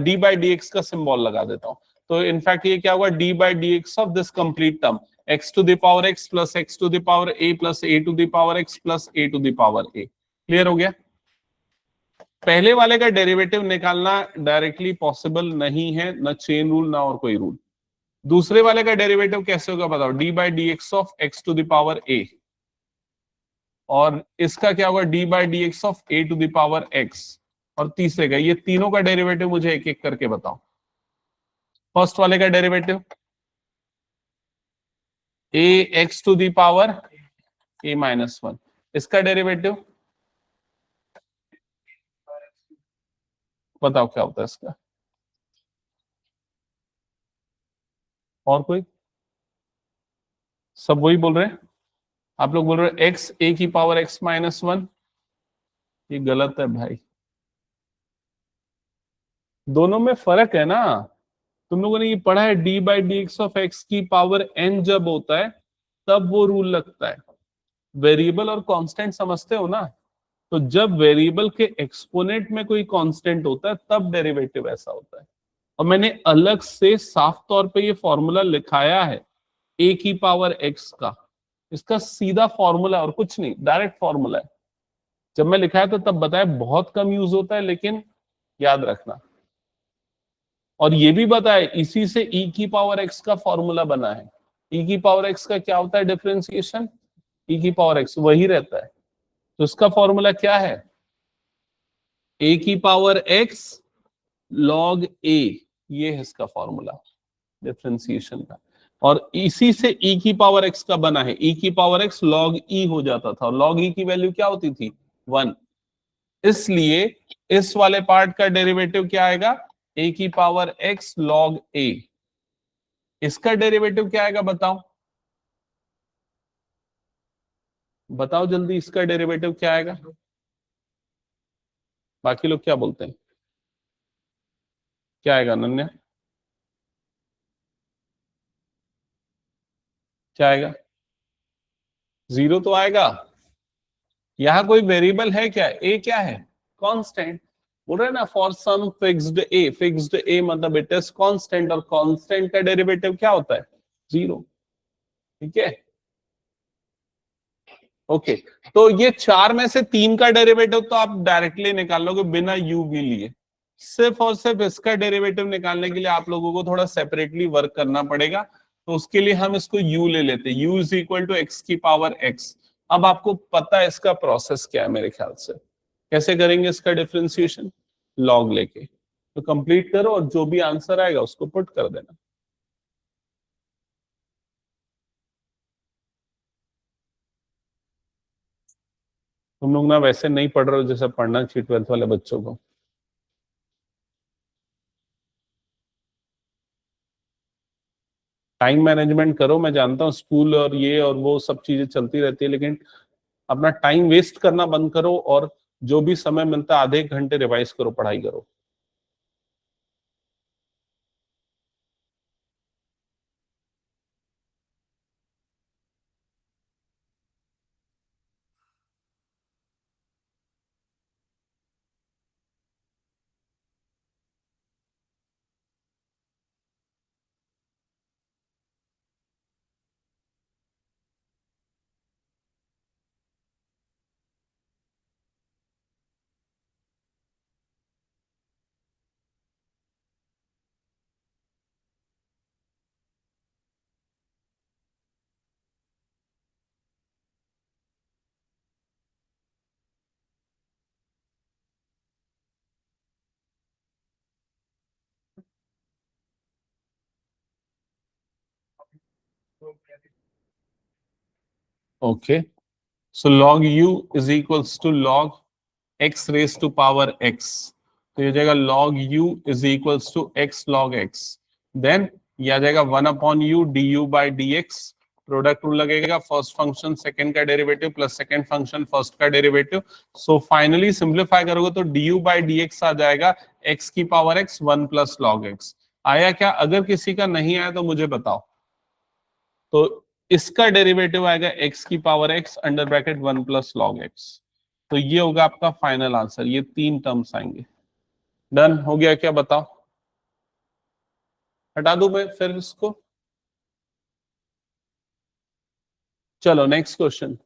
d बाई डी एक्स का सिंबल लगा देता हूं, तो इनफैक्ट ये क्या होगा d by d x of this complete term, x to the power x plus x to the power a plus a to the power x plus a to the power a। Clear हो गया? पहले वाले का derivative निकालना directly possible नहीं है, न chain rule ना और कोई रूल। दूसरे वाले का डेरिवेटिव कैसे होगा बताओ, d by d x of x to the power a, और इसका क्या होगा d by d x of a to the power x, और तीसरे का, ये तीनों का डेरिवेटिव मुझे एक एक करके बताओ। फर्स्ट वाले का derivative a x to the power a minus 1, इसका डेरिवेटिव बताओ क्या होता है इसका। और कोई? सब वही बोल रहे हैं, आप लोग बोल रहे हैं एक्स ए की पावर एक्स माइनस 1, ये गलत है भाई, दोनों में फर्क है ना। तुम लोगों ने ये पढ़ा है, d by d x of x की पावर एन जब होता है तब वो रूल लगता है। वेरिएबल और कांस्टेंट समझते हो ना, तो जब वेरिएबल के एक्सपोनेंट में कोई कांस्टेंट होता है तब डेरिवेटिव ऐसा होता है। और मैंने अलग से साफ तौर पे ये फॉर्मूला लिखाया है ए की पावर एक्स का, इसका सीधा फॉर्मूला और कुछ नहीं, डायरेक्ट फॉर्मूला है। जब मैं लिखाया था तब बताया बहुत कम यूज होता है, लेकिन याद रखना। और ये भी बताया इसी से e की पावर x का फॉर्मूला बना है। e की पावर x का क्या होता है डिफरेंशिएशन, e की पावर x वही रहता है, तो इसका फॉर्मूला क्या है, a की पावर x log a, ये है इसका फॉर्मूला डिफरेंशिएशन का। और इसी से e की पावर x का बना है, e की पावर x log e हो जाता था, और log e की वैल्यू क्या होती थी 1, इसलिए इस वाले पार्ट का डेरिवेटिव क्या आएगा, a की पावर x log a। इसका डेरिवेटिव क्या आएगा बताओ, बताओ जल्दी, इसका डेरिवेटिव क्या आएगा? बाकी लोग क्या बोलते हैं, क्या आएगा अनन्या, क्या आएगा? 0 तो आएगा। यहां कोई वेरिएबल है क्या, ए क्या है, कांस्टेंट, बोल रहे हैं ना फॉर सम फिक्स्ड ए मतलब इट इज कांस्टेंट, और कांस्टेंट का डेरिवेटिव क्या होता है? जीरो। ठीक है, ओके। तो ये चार में से तीन का डेरिवेटिव तो आप डायरेक्टली निकाल लोगे बिना यू भी लिए। सिर्फ और सिर्फ इसका डेरिवेटिव निकालने के लिए आप लोगों को थोड़ा सेपरेटली वर्क करना पड़ेगा। तो उसके लिए हम इसको u ले लेते हैं, u is equal to x की पावर x। अब आपको पता है इसका प्रोसेस क्या है मेरे ख्याल से। कैसे करेंगे इसका डिफरेंशिएशन? लॉग लेके। तो कंप्लीट करो और जो भी आंसर आएगा उसको पुट कर देना। तुम लोग ना वैसे नहीं पढ़ रहे हो जैसे पढ़ना चाहिए ट्वेल्थ वाले बच्चों को। टाइम मैनेजमेंट करो, मैं जानता हूँ स्कूल और ये और वो सब चीजें चलती रहती है, लेकिन अपना टाइम वेस्ट करना बंद करो और जो भी समय मिलता है आधे एक घंटे रिवाइज करो, पढ़ाई करो। Okay, so log u is equals to log x raise to power x। तो ये जाएगा log u is equals to x log x। Then ये आ जाएगा 1/u du by dx। Product rule लगेगा, फर्स्ट फंक्शन सेकंड का derivative plus second function first का derivative. So finally simplify करोगे तो du बाई dx आ जाएगा x की power x 1 plus log x। आया क्या? अगर किसी का नहीं आया तो मुझे बताओ। तो इसका डेरिवेटिव आएगा x की power x under bracket 1 plus log x। तो ये होगा आपका फाइनल आंसर, ये तीन टर्म्स आएंगे। डन हो गया क्या? बताओ। हटा दूं मैं फिर इसको? चलो नेक्स्ट क्वेश्चन।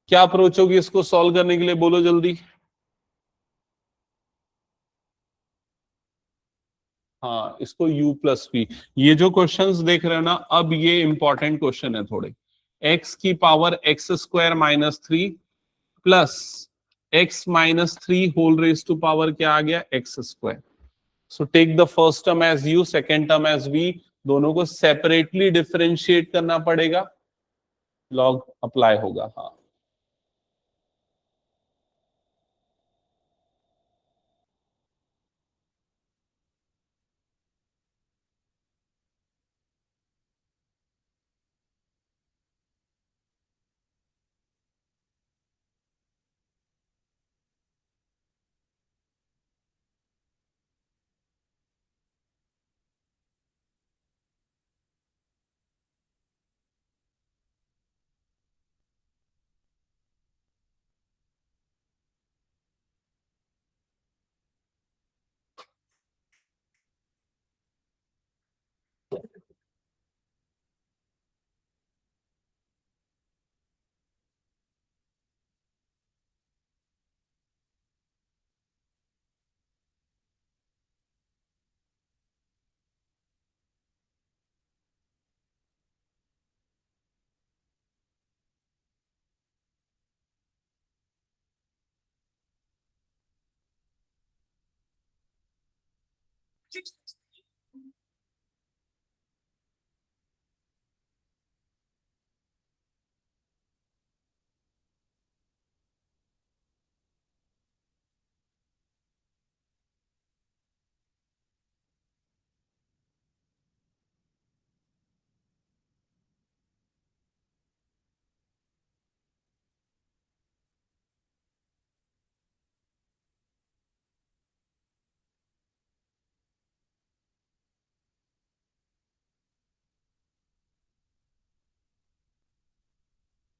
क्या अप्रोच होगी इसको सॉल्व करने के लिए, बोलो जल्दी। हाँ, इसको u प्लस v। ये जो क्वेश्चंस देख रहे हो ना, अब ये इंपॉर्टेंट क्वेश्चन है थोड़े। x की power x square minus three plus x minus three whole raise to power क्या आ गया? X square. So take the first term as u, second term as v। दोनों को सेपरेटली डिफरेंशिएट करना पड़ेगा, लॉग अप्लाई होगा। हाँ,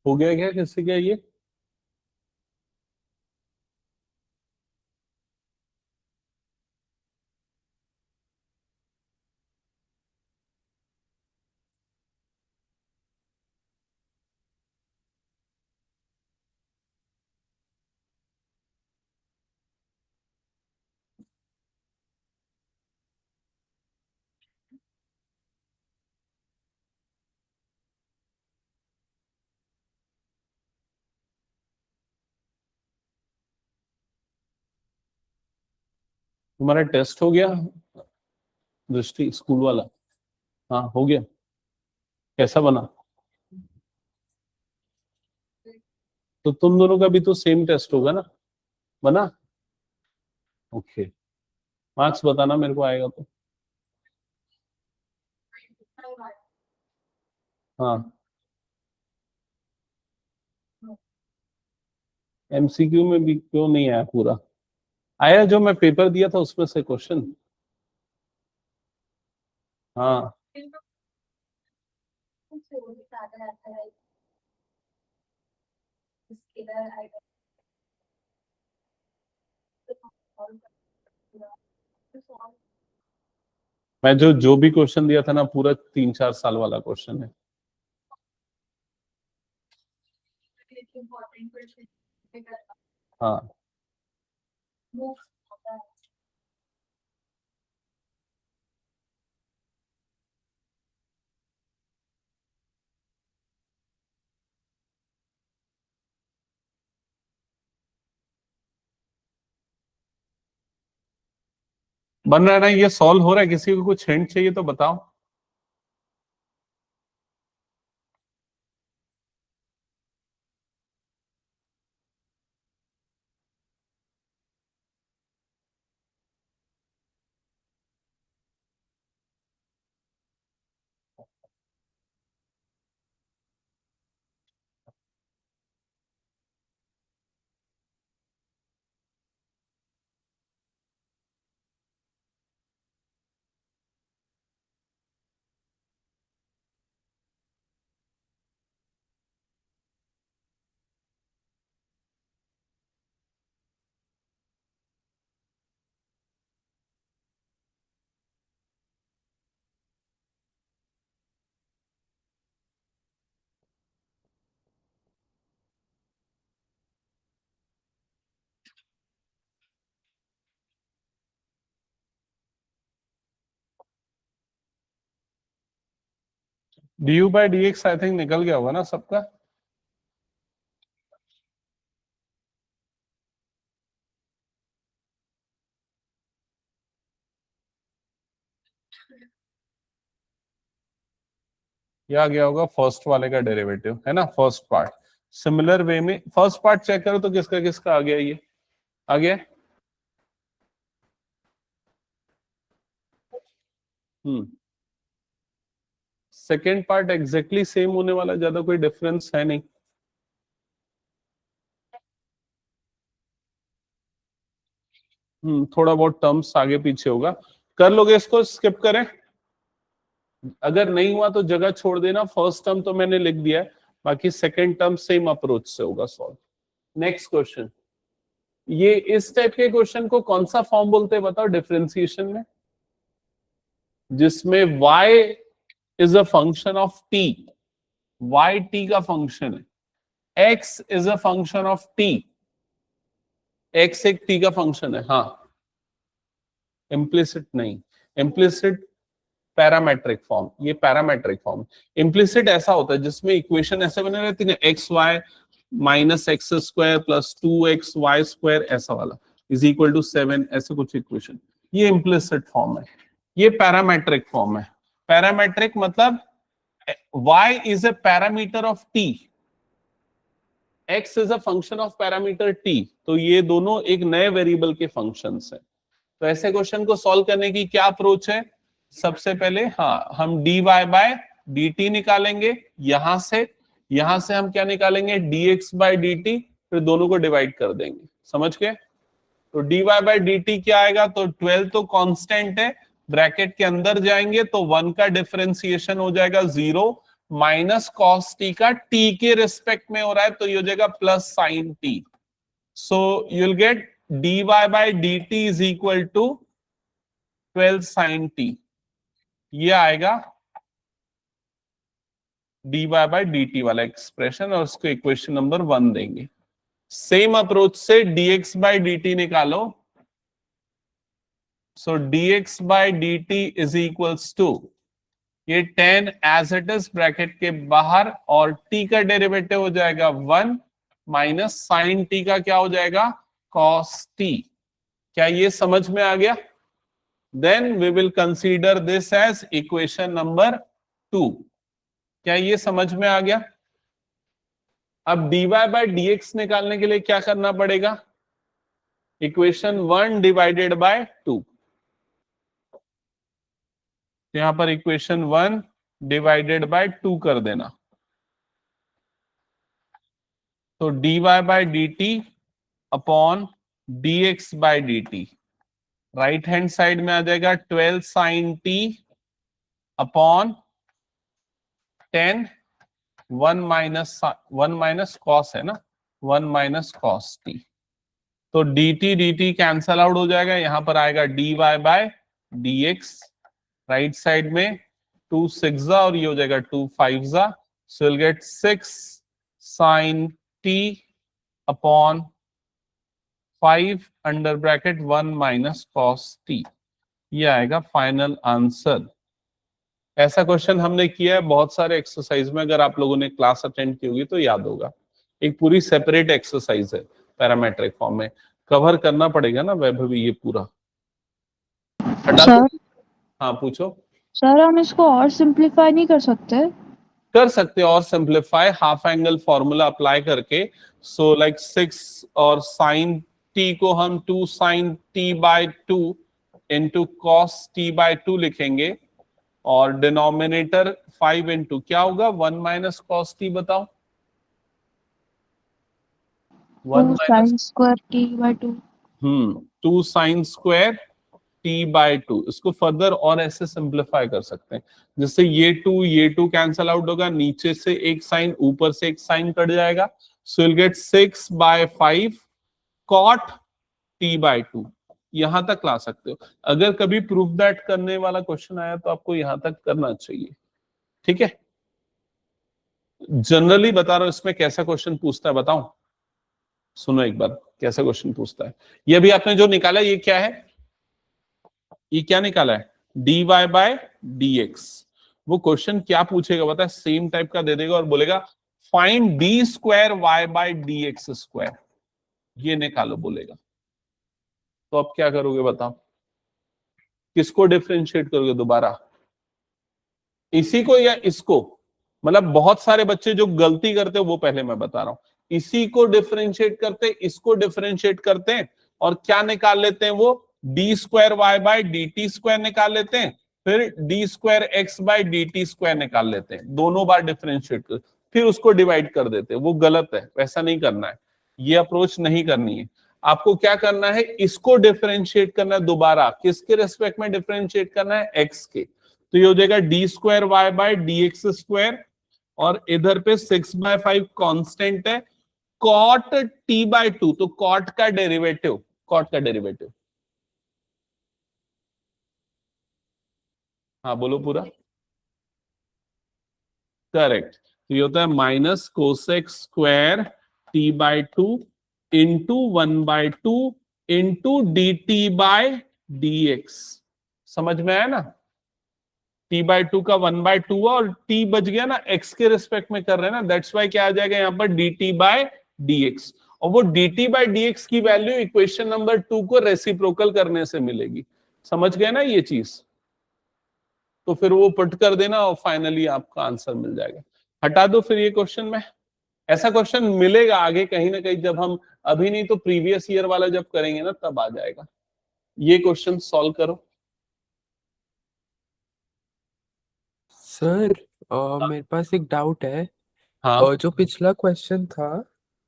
हो गया क्या? किससे क्या ये? तुम्हारा टेस्ट हो गया दृष्टि, स्कूल वाला? हाँ हो गया। कैसा बना? तो तुम दोनों का भी तो सेम टेस्ट होगा ना? बना? ओके। मार्क्स बताना मेरे को आएगा तो। हाँ, एमसीक्यू में भी क्यों नहीं आया पूरा? आया जो मैं पेपर दिया था उसमें से क्वेश्चन। हाँ, मैं जो जो भी क्वेश्चन दिया था ना, पूरा 3-4 साल वाला क्वेश्चन है। हाँ, बन रहा है ना? ये सॉल्व हो रहा है? किसी को कुछ हिंट चाहिए तो बताओ। du by dx I think निकल गया होगा ना सबका? या गया होगा फर्स्ट वाले का डेरिवेटिव, है ना? First part. सिमिलर वे में फर्स्ट पार्ट चेक करो तो किसका किसका आ गया? ये आ गया। सेकेंड पार्ट एग्जैक्टली सेम होने वाला, ज्यादा कोई डिफरेंस है नहीं। थोड़ा बहुत टर्म्स आगे पीछे होगा। कर लोगे इसको? स्किप करें? अगर नहीं हुआ तो जगह छोड़ देना। फर्स्ट टर्म तो मैंने लिख दिया है, बाकी सेकेंड टर्म सेम अप्रोच से होगा सॉल्व। Next question. ये इस टाइप के क्वेश्चन को कौन सा फॉर्म बोलते हैं बताओ डिफरेंशिएशन में? जिसमें y is a function of t, y t का फंक्शन है, x is a function of t, x एक t का फंक्शन है। हाँ, इम्प्लिसिट नहीं, इम्प्लिसिट पैरामेट्रिक फॉर्म, ये पैरामेट्रिक फॉर्म। इम्प्लिसिट ऐसा होता है जिसमें इक्वेशन ऐसे बने रहती है, x y minus x square plus 2xy square ऐसा वाला इज इक्वल टू 7, ऐसे कुछ इक्वेशन। ये इम्प्लिसिट फॉर्म है। ये पैरामेट्रिक फॉर्म है। पैरामेट्रिक मतलब y is a parameter of t, x is a function of parameter t, तो ये दोनों एक नए वेरिएबल के फंक्शंस हैं। तो ऐसे क्वेश्चन को सॉल्व करने की क्या अप्रोच है? सबसे पहले हाँ, हम dy बाय dt निकालेंगे। यहां से हम क्या निकालेंगे? dx बाय dt, फिर दोनों को डिवाइड कर देंगे। समझ गए? तो dy बाय dt क्या आएगा? तो 12 तो कांस्टेंट है, ब्रैकेट के अंदर जाएंगे तो 1 का डिफरेंशिएशन हो जाएगा 0, माइनस कॉस टी का t के रिस्पेक्ट में हो रहा है तो ये हो जाएगा plus sine t। So you will get dy by dt is equal to 12 sine t। ये आएगा dy बाय dt वाला एक्सप्रेशन, और उसको इक्वेशन नंबर 1 देंगे। सेम अप्रोच से dx बाय dt निकालो। So dx by dt is equals to, ये 10 as it is bracket के बाहर, और t का डेरिवेटिव हो जाएगा 1 माइनस साइन t का क्या हो जाएगा? cos t। क्या ये समझ में आ गया? Then we will consider this as equation number 2। क्या ये समझ में आ गया? अब dy बाय dx निकालने के लिए क्या करना पड़ेगा? Equation 1 divided by 2। यहां पर इक्वेशन 1 डिवाइडेड बाय 2 कर देना, तो dy by dt upon dx by dt right hand side में आ जाएगा 12 sine t upon 10 1 minus cos है ना, 1 माइनस कॉस t। तो dt dt कैंसल आउट हो जाएगा, यहां पर आएगा dy by dx right side में 2 6 और ये हो जाएगा 2 5 so will get 6 sine t upon 5 under bracket 1 minus cos t। ये आएगा फाइनल आंसर। ऐसा क्वेश्चन हमने किया है बहुत सारे एक्सरसाइज में, अगर आप लोगों ने क्लास अटेंड की होगी तो याद होगा। एक पूरी सेपरेट एक्सरसाइज है पैरामेट्रिक फॉर्म में, कवर करना पड़ेगा ना वैभवी ये पूरा। हटा दो। हाँ पूछो। सर हम इसको और सिंपलीफाई नहीं कर सकते? कर सकते और simplify half angle formula apply करके। सो लाइक 6 और साइन t को हम 2 sine t by 2 into cos t by 2 लिखेंगे और डिनोमिनेटर 5 इंटू क्या होगा 1 माइनस कॉस t, बताओ 1 minus square t by 2। 2 sine square t by 2। इसको फर्दर और ऐसे सिंप्लीफाई कर सकते हैं, जिससे ये 2 कैंसल आउट होगा, नीचे से एक साइन ऊपर से एक साइन कट जाएगा, so will get 6 by 5 cot t by 2। यहां तक ला सकते हो। अगर कभी प्रूफ दैट करने वाला क्वेश्चन आया तो आपको यहां तक करना चाहिए, ठीक है। जनरली बता रहा हूं इसमें कैसा क्वेश्चन पूछता है, बताऊं? सुनो एक बार कैसा क्वेश्चन पूछता है। ये अभी आपने जो निकाला ये क्या है? ये क्या निकाला है? dy by dx। वो क्वेश्चन क्या पूछेगा पता है? सेम टाइप का दे देगा और बोलेगा find d square y by d x square, ये निकालो बोलेगा। तो अब क्या करोगे बताओ? किसको डिफरेंशिएट करोगे दोबारा? इसी को या इसको? मतलब बहुत सारे बच्चे जो गलती करते हैं वो पहले मैं बता रहा हूं। इसी को डिफरेंशिएट करते, इसको डिफरेंशिएट करते हैं और क्या निकाल लेते हैं वो? D square y by d t square निकाल लेते हैं, फिर d square x by d t square निकाल लेते हैं, दोनों बार डिफरेंशिएट कर, फिर उसको डिवाइड कर देते हैं। वो गलत है, वैसा नहीं करना है, ये अप्रोच नहीं करनी है। आपको क्या करना है? इसको डिफरेंशिएट करना है दोबारा। किसके रेस्पेक्ट में डिफरेंशिएट करना है? एक्स के। तो ये हो जाएगा d square y by d x square, और इधर पे 6/5 कांस्टेंट है, कॉट t बाय 2। तो कॉट का डेरिवेटिव, कॉट का डेरिवेटिव, हाँ बोलो पूरा। करेक्ट। तो ये होता है minus cosec square t by 2 into 1/2 into d t by d x. समझ में आया ना? t बाय 2 का 1/2 और t बच गया ना, x के रिस्पेक्ट में कर रहे हैं ना, दैट्स वाई क्या आ जाएगा यहाँ पर dt बाय dx। और वो dt बाय dx की वैल्यू इक्वेशन नंबर 2 को रेसिप्रोकल करने से मिलेगी। समझ गए ना ये चीज? तो फिर वो पुट कर देना और फाइनली आपका आंसर मिल जाएगा। हटा दो फिर ये क्वेश्चन में। ऐसा क्वेश्चन मिलेगा आगे कहीं ना कहीं, जब हम अभी नहीं तो प्रीवियस ईयर वाला जब करेंगे ना तब आ जाएगा। ये क्वेश्चन सॉल्व करो। सर मेरे पास एक डाउट है। हाँ जो पिछला क्वेश्चन था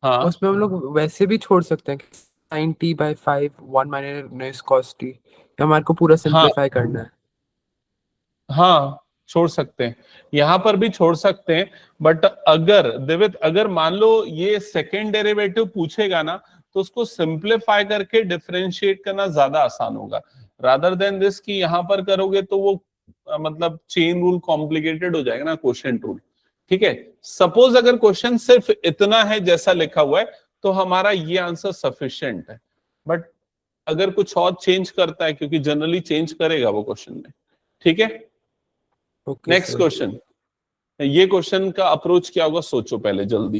हाँ उसमें हम लोग वैसे भी छोड़ सकते हैं कि sine t by 5 1 minus cos t, हमारे को पूरा हाँ सिंप्लीफाई करना है। हाँ छोड़ सकते हैं, यहां पर भी छोड़ सकते हैं। बट अगर देवित, अगर मान लो ये सेकेंड डेरिवेटिव पूछेगा ना, तो उसको सिंप्लीफाई करके डिफरेंशिएट करना ज्यादा आसान होगा, रादर देन दिस कि यहां पर करोगे तो वो मतलब चेन रूल कॉम्प्लिकेटेड हो जाएगा ना, क्वोशिएंट रूल। ठीक है, सपोज अगर क्वेश्चन सिर्फ इतना है जैसा लिखा हुआ है तो हमारा ये आंसर सफिशिएंट है। बट अगर कुछ और चेंज करता है, क्योंकि जनरली चेंज करेगा वो क्वेश्चन में। ठीक है, ओके नेक्स्ट सर। क्वेश्चन। ये क्वेश्चन का अप्रोच क्या होगा सोचो पहले जल्दी।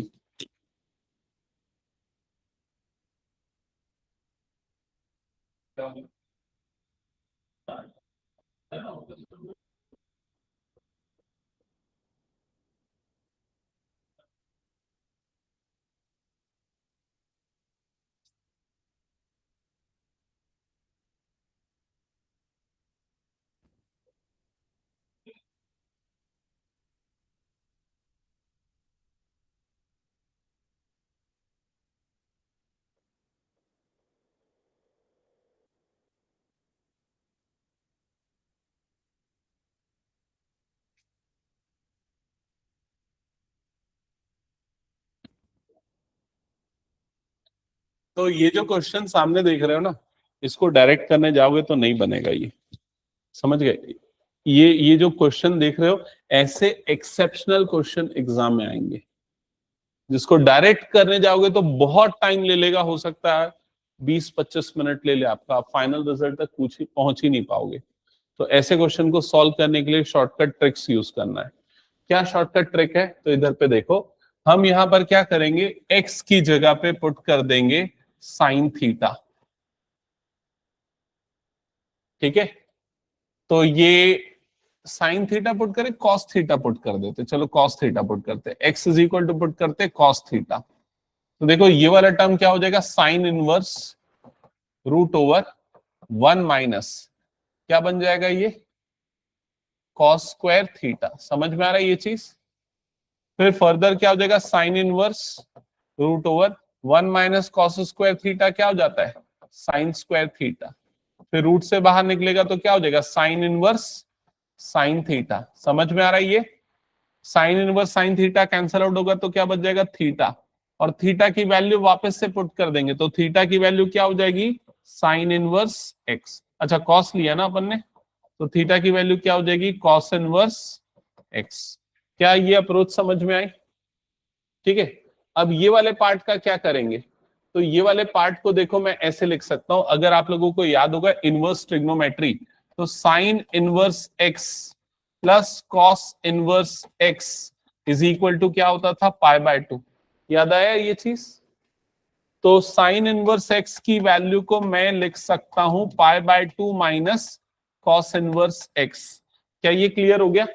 तो ये जो क्वेश्चन सामने देख रहे हो ना, इसको डायरेक्ट करने जाओगे तो नहीं बनेगा ये, समझ गए? ये जो क्वेश्चन देख रहे हो, ऐसे एक्सेप्शनल क्वेश्चन एग्जाम में आएंगे, जिसको डायरेक्ट करने जाओगे तो बहुत टाइम ले लेगा, हो सकता है 20-25 मिनट ले ले आपका, आप फाइनल रिजल्ट तक पहुंच ही नहीं पाओगे। तो ऐसे क्वेश्चन को सॉल्व करने के लिए शॉर्टकट ट्रिक्स यूज करना है। क्या शॉर्टकट ट्रिक है? तो इधर पे देखो, हम यहां पर क्या करेंगे, x की जगह पे पुट कर देंगे साइन थीटा, ठीक है? तो ये साइन थीटा पुट करें, कॉस थीटा पुट कर देते, चलो कॉस थीटा पुट करते, x is equal to put करते कॉस थीटा। तो देखो ये वाला टर्म क्या हो जाएगा, sine inverse root over 1 minus क्या बन जाएगा ये, कॉस स्क्वायर थीटा। समझ में आ रहा है ये चीज? फिर फर्दर क्या हो जाएगा, sine inverse root over 1 minus cos square theta क्या हो जाता है, साइन स्क्वायर थीटा। फिर रूट से बाहर निकलेगा तो क्या हो जाएगा, साइन इनवर्स साइन थीटा। समझ में आ रहा है ये? Sine inverse sine theta cancel out होगा तो क्या बच जाएगा, थीटा। और थीटा की वैल्यू वापस से पुट कर देंगे तो थीटा की वैल्यू क्या हो जाएगी, साइन इनवर्स एक्स। अच्छा कॉस लिया ना अपन ने, तो थीटा की वैल्यू क्या हो जाएगी, कॉस इनवर्स एक्स। क्या ये अप्रोच समझ में आई? ठीक है। अब ये वाले पार्ट का क्या करेंगे, तो ये वाले पार्ट को देखो मैं ऐसे लिख सकता हूं, अगर आप लोगों को याद होगा इनवर्स ट्रिग्नोमेट्री, तो sine inverse x plus cos inverse x is equal to क्या होता था, π/2। याद आया ये चीज? तो साइन इनवर्स एक्स की वैल्यू को मैं लिख सकता हूं π/2 माइनस कॉस इनवर्स एक्स। क्या ये क्लियर हो गया?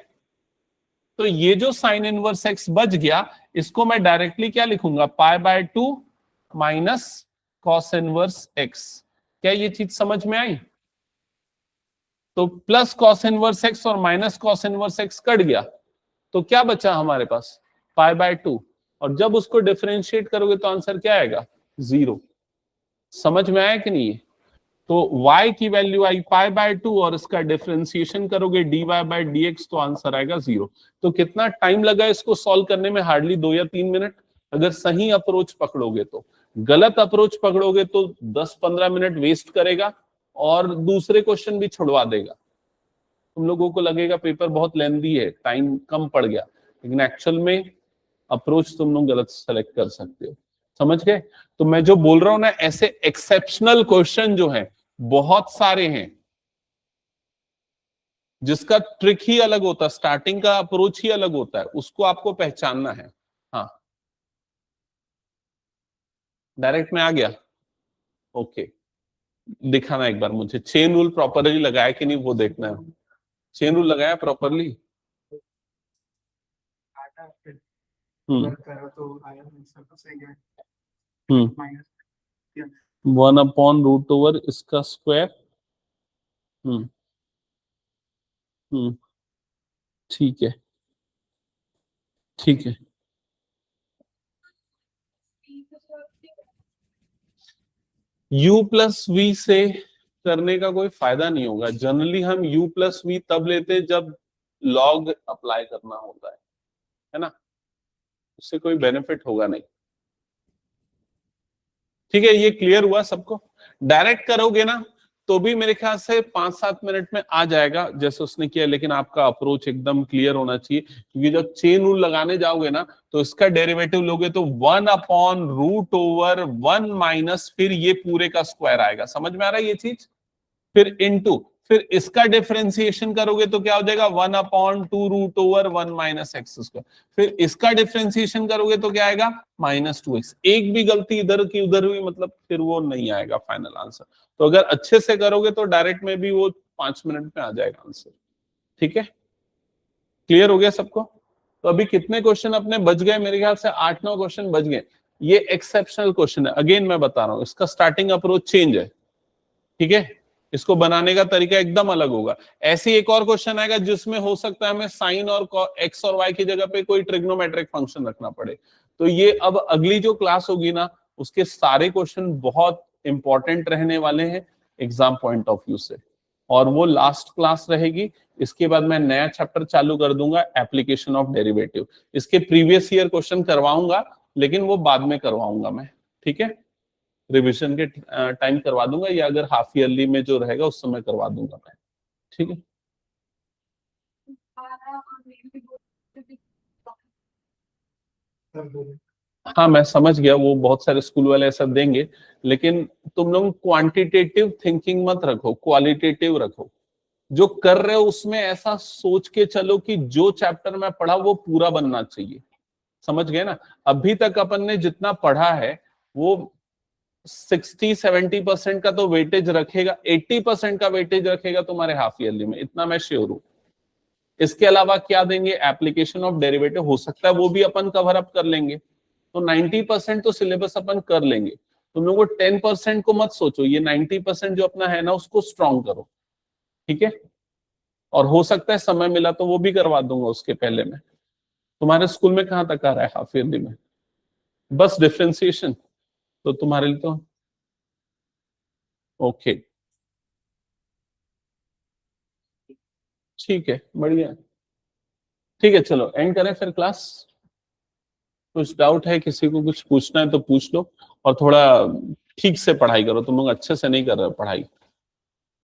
तो ये जो साइन इनवर्स एक्स बच गया, इसको मैं डायरेक्टली क्या लिखूंगा, π/2 माइनस कॉस इनवर्स एक्स। क्या ये चीज समझ में आई? तो प्लस कॉस इनवर्स एक्स और minus cos inverse x cut गया, तो क्या बचा हमारे पास, π/2। और जब उसको डिफरेंशिएट करोगे तो आंसर क्या आएगा, 0। समझ में आया कि नहीं? तो y की वैल्यू आई π/2 और इसका डिफरेंशिएशन करोगे dy/dx तो आंसर आएगा 0। तो कितना टाइम लगा इसको सॉल्व करने में, हार्डली 2 या 3 मिनट, अगर सही अप्रोच पकड़ोगे तो। गलत अप्रोच पकड़ोगे तो 10-15 मिनट वेस्ट करेगा और दूसरे क्वेश्चन भी छुड़वा देगा। तुम लोगों को लगेगा पेपर बहुत लेंथी है, टाइम कम पड़ गया, लेकिन एक्चुअल में अप्रोच तुम लोग गलत सेलेक्ट कर सकते हो। समझ गए? तो मैं जो बोल रहा हूं ना, ऐसे एक्सेप्शनल क्वेश्चन जो है बहुत सारे हैं, जिसका ट्रिक ही अलग होता है, स्टार्टिंग का अप्रोच ही अलग होता है, उसको आपको पहचानना है। हाँ डायरेक्ट में आ गया, ओके। दिखाना एक बार मुझे, चेन रूल प्रॉपरली लगाया कि नहीं वो देखना है। चेन रूल लगाया प्रॉपरली? हम्म 1/√ओवर इसका स्क्वायर। हम्म हम्म ठीक है ठीक है। u प्लस वी से करने का कोई फायदा नहीं होगा। जनरली हम u प्लस वी तब लेते जब लॉग अप्लाई करना होता है ना, उससे कोई बेनिफिट होगा नहीं। ठीक है, ये क्लियर हुआ सबको? डायरेक्ट करोगे ना तो भी मेरे ख्याल से 5-7 मिनट में आ जाएगा जैसे उसने किया, लेकिन आपका अप्रोच एकदम क्लियर होना चाहिए, क्योंकि जब चेन रूल लगाने जाओगे ना तो इसका डेरिवेटिव लोगे तो 1/√ओवर 1 माइनस फिर ये पूरे का स्क्वायर आएगा। समझ में आ रहा है ये चीज? फिर इनटू, फिर इसका डिफरेंशिएशन करोगे तो क्या हो जाएगा 1/2 √1 - x²। फिर इसका डिफरेंशिएशन करोगे तो क्या आएगा -2x। एक भी गलती इधर की उधर हुई मतलब फिर वो नहीं आएगा फाइनल आंसर। तो अगर अच्छे से करोगे तो डायरेक्ट में भी वो 5 मिनट में आ जाएगा आंसर। ठीक है, क्लियर हो गया सबको? तो अभी कितने क्वेश्चन अपने बच गए? मेरे ख्याल से 8-9 क्वेश्चन बच गए। ये एक्सेप्शनल क्वेश्चन है, अगेन मैं बता रहा हूं, इसका स्टार्टिंग अप्रोच चेंज है। ठीक है, इसको बनाने का तरीका एकदम अलग होगा। ऐसे एक और क्वेश्चन आएगा जिसमें हो सकता है हमें साइन और एक्स और वाई की जगह पे कोई ट्रिग्नोमेट्रिक फंक्शन रखना पड़े। तो ये अब अगली जो क्लास होगी ना, उसके सारे क्वेश्चन बहुत इंपॉर्टेंट रहने वाले हैं एग्जाम पॉइंट ऑफ व्यू से, और वो लास्ट क्लास रहेगी। इसके बाद मैं नया चैप्टर चालू कर दूंगा, एप्लीकेशन ऑफ डेरिवेटिव। इसके प्रीवियस ईयर क्वेश्चन करवाऊंगा, लेकिन वो बाद में करवाऊंगा मैं। ठीक है, रिवीजन के टाइम करवा दूंगा, या अगर हाफ ईयरली में जो रहेगा उस समय करवा दूंगा मैं। ठीक है, हाँ मैं समझ गया, वो बहुत सारे स्कूल वाले ऐसा देंगे, लेकिन तुम लोग क्वांटिटेटिव थिंकिंग मत रखो, क्वालिटेटिव रखो। जो कर रहे हो उसमें ऐसा सोच के चलो कि जो चैप्टर में पढ़ा वो पूरा बनना चाहिए। समझ गए ना? अभी तक अपन ने जितना पढ़ा है वो 60-70% का तो वेटेज रखेगा, 80% का वेटेज रखेगा तुम्हारे हाफ ईयरली में, इतना मैं श्योर हूं। इसके अलावा क्या देंगे? एप्लीकेशन ऑफ डेरिवेटिव, हो सकता है वो भी अपन कवर अप कर लेंगे। तो 90% तो सिलेबस अपन कर लेंगे। तुम लोगों को 10% को मत सोचो, ये 90% जो अपना है ना उसको स्ट्रॉन्ग करो। ठीक है, और हो सकता है समय मिला तो वो भी करवा दूंगा उसके पहले में। तुम्हारे स्कूल में कहाँ तक आ रहा है हाफ ईयरली में? बस डिफरेंशिएशन, तो तुम्हारे लिए तो ओके, ठीक है, बढ़िया। ठीक है, चलो एंड करें फिर क्लास। कुछ डाउट है किसी को, कुछ पूछना है तो पूछ लो, और थोड़ा ठीक से पढ़ाई करो, तुम लोग अच्छे से नहीं कर रहे हो पढ़ाई।